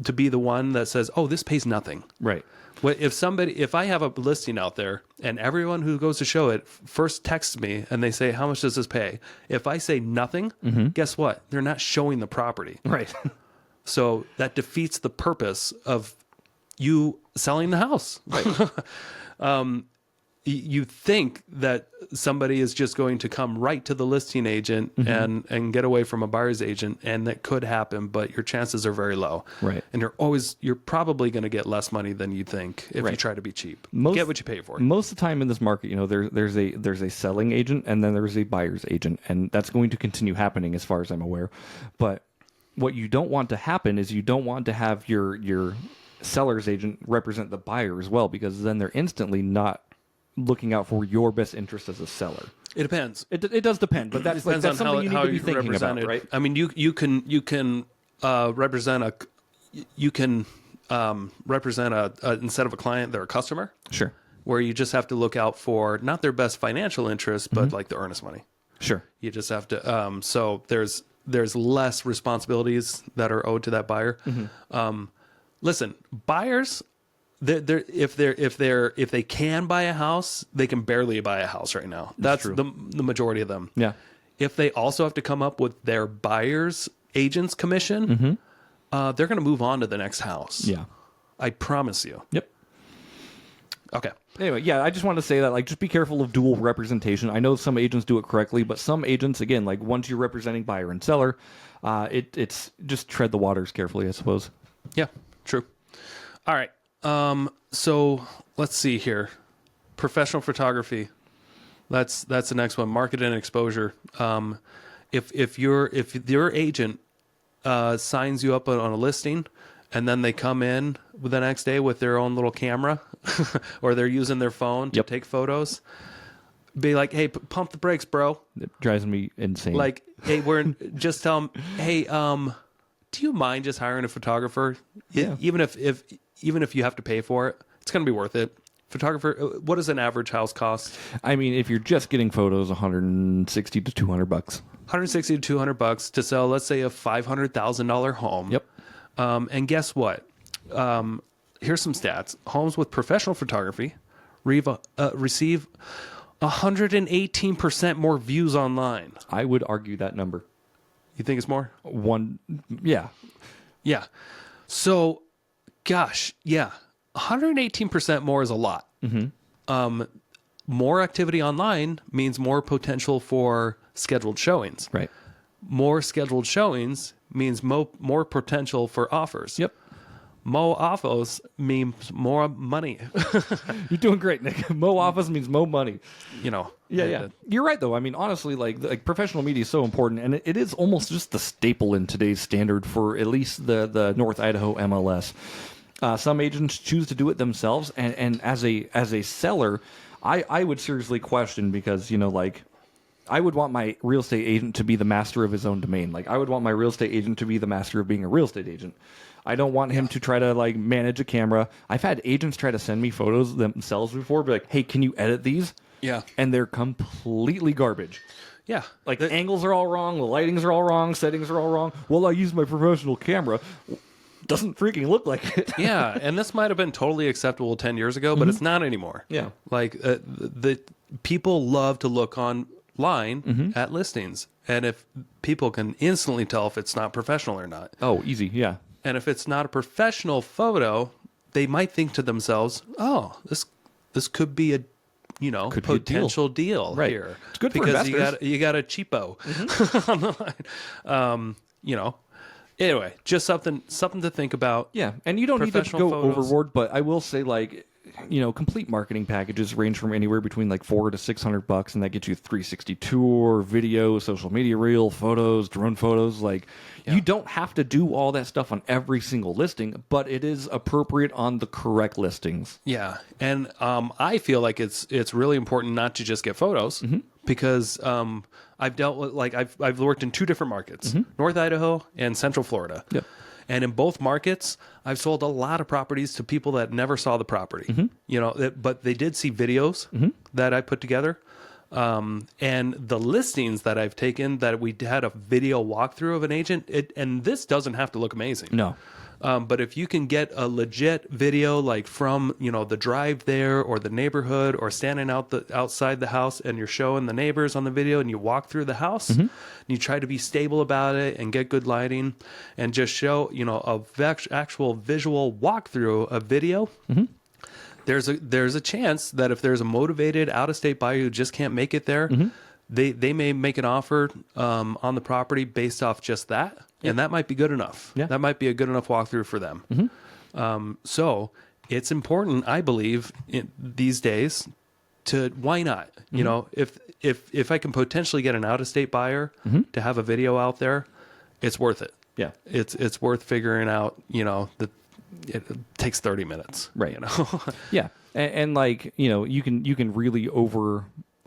A: to be the one that says, "Oh, this pays nothing"?
B: Right.
A: If I have a listing out there and everyone who goes to show it first texts me and they say, how much does this pay? If I say nothing, guess what? They're not showing the property.
B: Right.
A: So that defeats the purpose of you selling the house.
B: Right.
A: You think that somebody is just going to come right to the listing agent and get away from a buyer's agent, and that could happen, but your chances are very low.
B: Right.
A: And you're probably going to get less money than you think if you try to be cheap. Get what you pay for.
B: Most of the time in this market, there's a selling agent and then there's a buyer's agent, and that's going to continue happening as far as I'm aware. But what you don't want to happen is you don't want to have your seller's agent represent the buyer as well, because then they're instantly not looking out for your best interest as a seller.
A: It depends.
B: It does depend, but that's something you need to be thinking about, right?
A: I mean, you can represent a instead of a client, they're a customer.
B: Sure.
A: Where you just have to look out for not their best financial interest, but like the earnest money.
B: Sure.
A: You just have to. So there's less responsibilities that are owed to that buyer. Listen, buyers. If they can buy a house, they can barely buy a house right now. That's the majority of them.
B: Yeah.
A: If they also have to come up with their buyer's agent's commission, they're going to move on to the next house.
B: Yeah.
A: I promise you.
B: Yep.
A: Okay.
B: Anyway, yeah, I just wanted to say that, like, just be careful of dual representation. I know some agents do it correctly, but some agents, again, like, once you're representing buyer and seller, it's just tread the waters carefully, I suppose.
A: Yeah, true. All right. So let's see here. Professional photography. That's the next one. Market and exposure. If your agent signs you up on a listing and then they come in the next day with their own little camera or they're using their phone to take photos, be like, hey, pump the brakes, bro.
B: It drives me insane.
A: Like, hey, just tell them, hey, do you mind just hiring a photographer?
B: Yeah.
A: Even if you have to pay for it, it's going to be worth it. photographer, what does an average house cost?
B: I mean, if you're just getting photos, $160 to $200.
A: $160 to $200 to sell, let's say, a $500,000 home.
B: Yep.
A: And guess what? Here's some stats. Homes with professional photography receive 118% more views online.
B: I would argue that number.
A: You think it's more?
B: Yeah.
A: Yeah. So, gosh, yeah. 118% more is a lot. More activity online means more potential for scheduled showings.
B: Right.
A: More scheduled showings means more potential for offers.
B: Yep.
A: More offers means more money.
B: You're doing great, Nick. Mo office means mo money.
A: Yeah.
B: You're right, though. I mean, honestly, like professional media is so important, and it is almost just the staple in today's standard for at least the North Idaho MLS. Some agents choose to do it themselves, and as a seller, I would seriously question, because I would want my real estate agent to be the master of his own domain. Like, I would want my real estate agent to be the master of being a real estate agent. I don't want him to try to manage a camera. I've had agents try to send me photos themselves before, be like, "Hey, can you edit these?"
A: Yeah.
B: And they're completely garbage.
A: Yeah.
B: The angles are all wrong, the lightings are all wrong, settings are all wrong. Well, I use my professional camera. Doesn't freaking look like it.
A: Yeah, and this might have been totally acceptable 10 years ago, but it's not anymore.
B: Yeah.
A: The people love to look online at listings, and if people can instantly tell if it's not professional or not.
B: Oh, easy, yeah.
A: And if it's not a professional photo, they might think to themselves, "Oh, this could be a potential deal
B: right.
A: here."
B: It's good for
A: because
B: investors.
A: you got a cheapo on the line. Anyway, just something to think about.
B: Yeah, and you don't need to
A: Professional
B: go
A: photos.
B: overboard, but I will say, complete marketing packages range from anywhere between $400 to $600, and that gets you 360 tour, video, social media reel, photos, drone photos. You don't have to do all that stuff on every single listing, but it is appropriate on the correct listings.
A: Yeah, and I feel like it's really important not to just get photos, because I've dealt with I've worked in two different markets, North Idaho and Central Florida.
B: Yep.
A: And in both markets, I've sold a lot of properties to people that never saw the property. But they did see videos that I put together. And the listings that I've taken that we had a video walkthrough of an agent, and this doesn't have to look amazing.
B: No.
A: But if you can get a legit video from the drive there or the neighborhood or standing outside the house, and you're showing the neighbors on the video, and you walk through the house, and you try to be stable about it and get good lighting and just show a actual visual walkthrough of video. There's a chance that if there's a motivated out-of-state buyer who just can't make it there, they may make an offer on the property based off just that, and that might be good enough.
B: Yeah.
A: That might be a good enough walkthrough for them. So it's important, I believe, these days to why not? If I can potentially get an out-of-state buyer to have a video out there, it's worth it.
B: Yeah.
A: It's worth figuring out. That it takes 30 minutes.
B: Right. Yeah. And you can really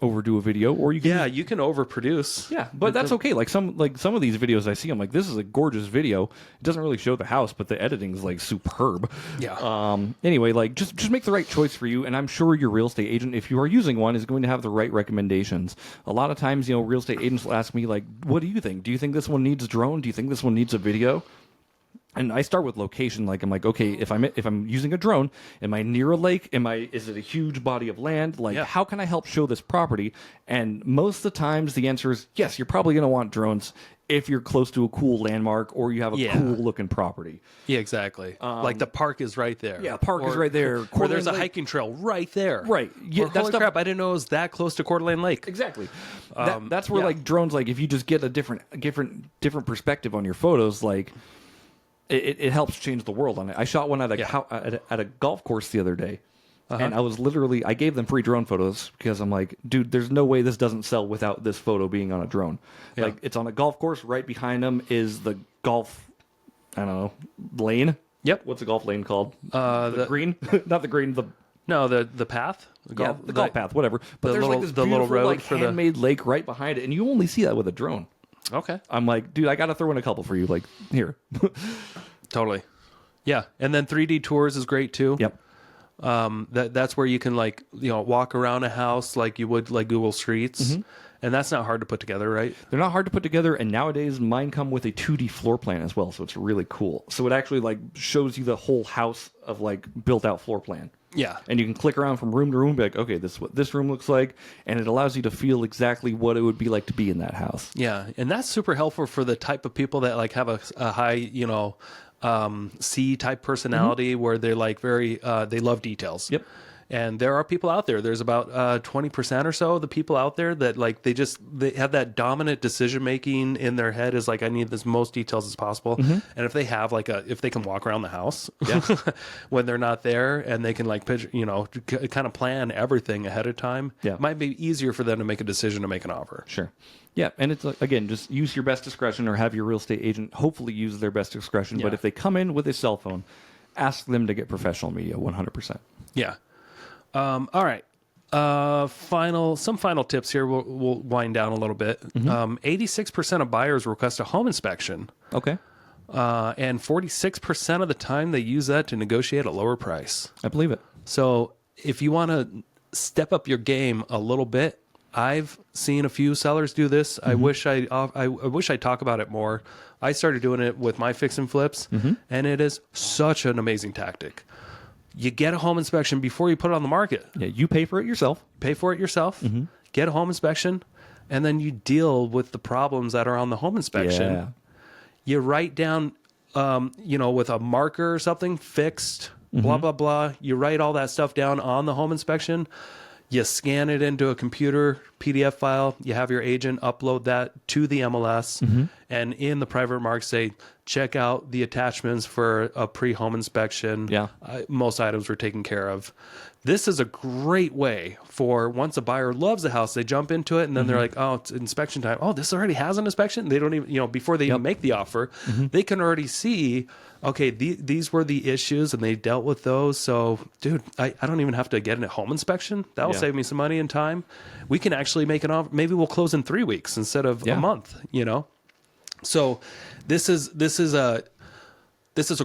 B: overdo a video, or you can
A: you can overproduce.
B: Yeah, but that's okay. Some of these videos I see, I'm like, this is a gorgeous video. It doesn't really show the house, but the editing's superb.
A: Yeah.
B: Anyway, just make the right choice for you, and I'm sure your real estate agent, if you are using one, is going to have the right recommendations. A lot of times, real estate agents will ask me, what do you think? Do you think this one needs drone? Do you think this one needs a video? And I start with location. I'm like, okay, if I'm using a drone, am I near a lake? Is it a huge body of land? How can I help show this property? And most of the times the answer is yes, you're probably going to want drones if you're close to a cool landmark or you have a cool looking property.
A: Yeah, exactly. The park is right there.
B: Yeah, park is right there.
A: Or there's a hiking trail right there.
B: Right. Yeah,
A: holy crap, I didn't know it was that close to Coeur d'Alene Lake.
B: Exactly. That's where drones, if you just get a different perspective on your photos, It helps change the world on it. I shot one at a golf course the other day, and I gave them free drone photos because I'm like, dude, there's no way this doesn't sell without this photo being on a drone.
A: Yeah.
B: It's on a golf course. Right behind them is the golf, I don't know, lane.
A: Yep.
B: What's a golf lane called? The green, not the green.
A: The path.
B: The golf path, whatever. But there's this beautiful
A: little road for
B: handmade lake right behind it, and you only see that with a drone.
A: Okay.
B: I'm like, dude, I got to throw in a couple for you. Here.
A: Totally. Yeah. And then 3D tours is great too.
B: Yep.
A: That's where you can like, walk around a house like you would like Google Streets. And that's not hard to put together, right?
B: They're not hard to put together, and nowadays mine come with a 2D floor plan as well, so it's really cool. So it actually like shows you the whole house of like built out floor plan.
A: Yeah.
B: And you can click around from room to room, be like, okay, this is what this room looks like, and it allows you to feel exactly what it would be like to be in that house.
A: Yeah, and that's super helpful for the type of people that like have a high, C type personality where they're like very, they love details.
B: Yep.
A: And there are people out there. There's about 20% or so of the people out there that like they have that dominant decision making in their head is like, I need this most details as possible. And if they have like if they can walk around the house when they're not there and they can like picture, kind of plan everything ahead of time, it might be easier for them to make a decision to make an offer.
B: Sure. Yeah, and it's again, just use your best discretion or have your real estate agent hopefully use their best discretion. But if they come in with a cell phone, ask them to get professional media 100%.
A: Yeah. All right. Some final tips here. We'll wind down a little bit. 86% of buyers request a home inspection.
B: Okay.
A: And 46% of the time they use that to negotiate a lower price.
B: I believe it.
A: So if you want to step up your game a little bit, I've seen a few sellers do this. I wish I talk about it more. I started doing it with my fix and flips, and it is such an amazing tactic. You get a home inspection before you put it on the market.
B: Yeah, you pay for it yourself.
A: Pay for it yourself. Get a home inspection, and then you deal with the problems that are on the home inspection.
B: Yeah.
A: You write down, with a marker or something, fixed, blah, blah, blah. You write all that stuff down on the home inspection. You scan it into a computer PDF file. You have your agent upload that to the MLS. And in the private remarks say, check out the attachments for a pre-home inspection.
B: Yeah.
A: Most items were taken care of. This is a great way for once a buyer loves the house, they jump into it and then they're like, oh, it's inspection time. Oh, this already has an inspection? They don't even, before they even make the offer, they can already see, okay, these were the issues and they dealt with those. So, dude, I don't even have to get a home inspection. That will save me some money and time. We can actually make an offer. Maybe we'll close in 3 weeks instead of a month, So this is a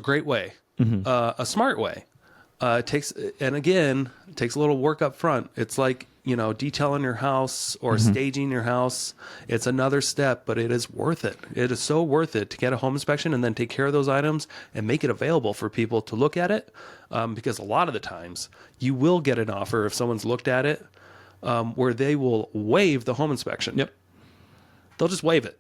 A: great way, a smart way. It takes a little work up front. It's like, detailing your house or staging your house. It's another step, but it is worth it. It is so worth it to get a home inspection and then take care of those items and make it available for people to look at it. Because a lot of the times you will get an offer if someone's looked at it, where they will waive the home inspection.
B: Yep.
A: They'll just waive it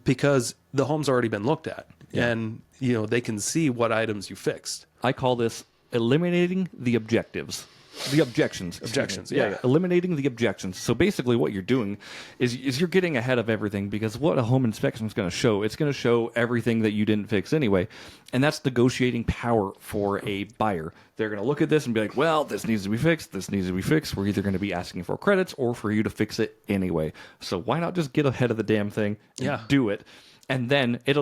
A: because the home's already been looked at and, they can see what items you fixed.
B: I call this eliminating the objectives. The objections.
A: Objections,
B: yeah. Eliminating the objections. So basically what you're doing is you're getting ahead of everything because what a home inspection is going to show, it's going to show everything that you didn't fix anyway. And that's negotiating power for a buyer. They're going to look at this and be like, well, this needs to be fixed. This needs to be fixed. We're either going to be asking for credits or for you to fix it anyway. So why not just get ahead of the damn thing and do it? And then it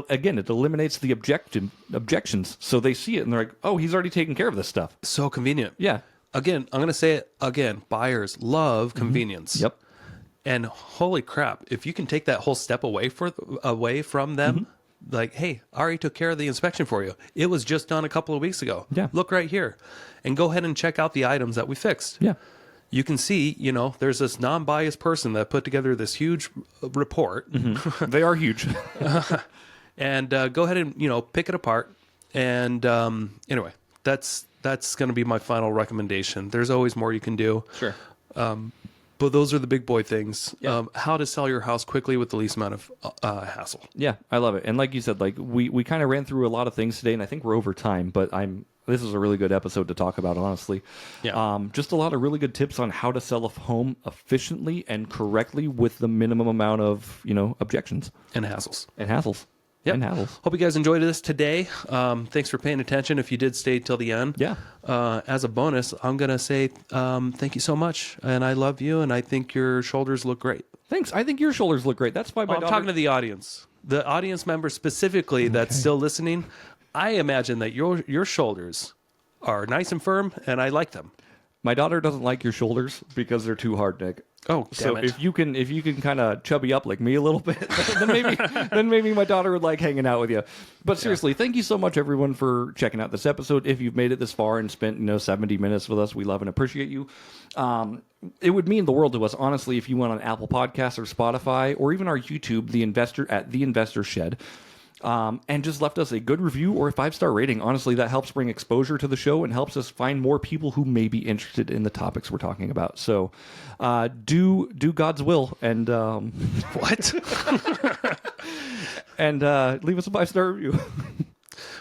B: eliminates the objections. So they see it and they're like, oh, he's already taken care of this stuff.
A: So convenient.
B: Yeah.
A: Again, I'm going to say it again. Buyers love convenience.
B: Yep.
A: And holy crap, if you can take that whole step away from them, like, hey, I already took care of the inspection for you. It was just done a couple of weeks ago.
B: Yeah.
A: Look right here. And go ahead and check out the items that we fixed.
B: Yeah.
A: You can see, there's this non-biased person that put together this huge report.
B: They are huge.
A: And go ahead and, pick it apart. And anyway, that's going to be my final recommendation. There's always more you can do.
B: Sure.
A: But those are the big boy things.
B: Yeah.
A: How to sell your house quickly with the least amount of hassle.
B: Yeah, I love it. And like you said, like we kind of ran through a lot of things today, and I think we're over time, but this is a really good episode to talk about, honestly.
A: Yeah.
B: Just a lot of really good tips on how to sell a home efficiently and correctly with the minimum amount of, objections.
A: And hassles.
B: Yep. And hassles.
A: Hope you guys enjoyed this today. Thanks for paying attention if you did stay till the end.
B: Yeah.
A: As a bonus, I'm going to say thank you so much. And I love you. And I think your shoulders look great.
B: Thanks. I think your shoulders look great. That's why
A: I'm talking to the audience. The audience member specifically that's still listening. I imagine that your shoulders are nice and firm, and I like them.
B: My daughter doesn't like your shoulders because they're too hard, Nick.
A: Oh, damn
B: So
A: it.
B: if you can kind of chubby up like me a little bit, then maybe my daughter would like hanging out with you. But seriously, thank you so much everyone for checking out this episode. If you've made it this far and spent 70 minutes with us, we love and appreciate you. It would mean the world to us, honestly, if you went on Apple Podcasts or Spotify or even our YouTube, The Investor Shed. And just left us a good review or a 5-star rating. Honestly, that helps bring exposure to the show and helps us find more people who may be interested in the topics we're talking about. So do God's will and
A: What?
B: and leave us a 5-star review.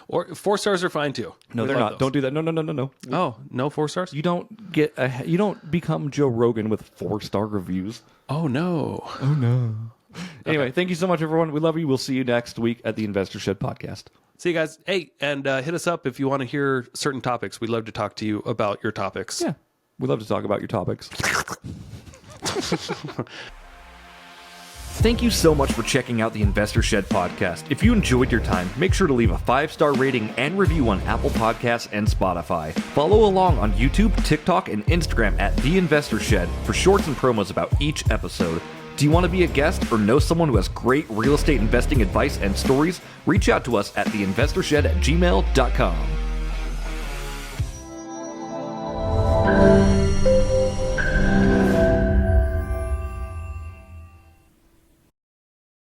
A: Or 4 stars are fine too.
B: No, they're not. Don't do that. No.
A: Oh, no 4 stars?
B: You don't become Joe Rogan with 4-star reviews.
A: Oh, no.
B: Oh no. Anyway, thank you so much, everyone. We love you. We'll see you next week at the Investor Shed podcast.
A: See you guys. Hey, and hit us up if you want to hear certain topics. We'd love to talk to you about your topics.
B: Yeah, we love to talk about your topics. Thank you so much for checking out the Investor Shed podcast. If you enjoyed your time, make sure to leave a 5-star rating and review on Apple Podcasts and Spotify. Follow along on YouTube, TikTok, and Instagram at The Investor Shed for shorts and promos about each episode. Do you want to be a guest or know someone who has great real estate investing advice and stories? Reach out to us at theinvestorshed@gmail.com.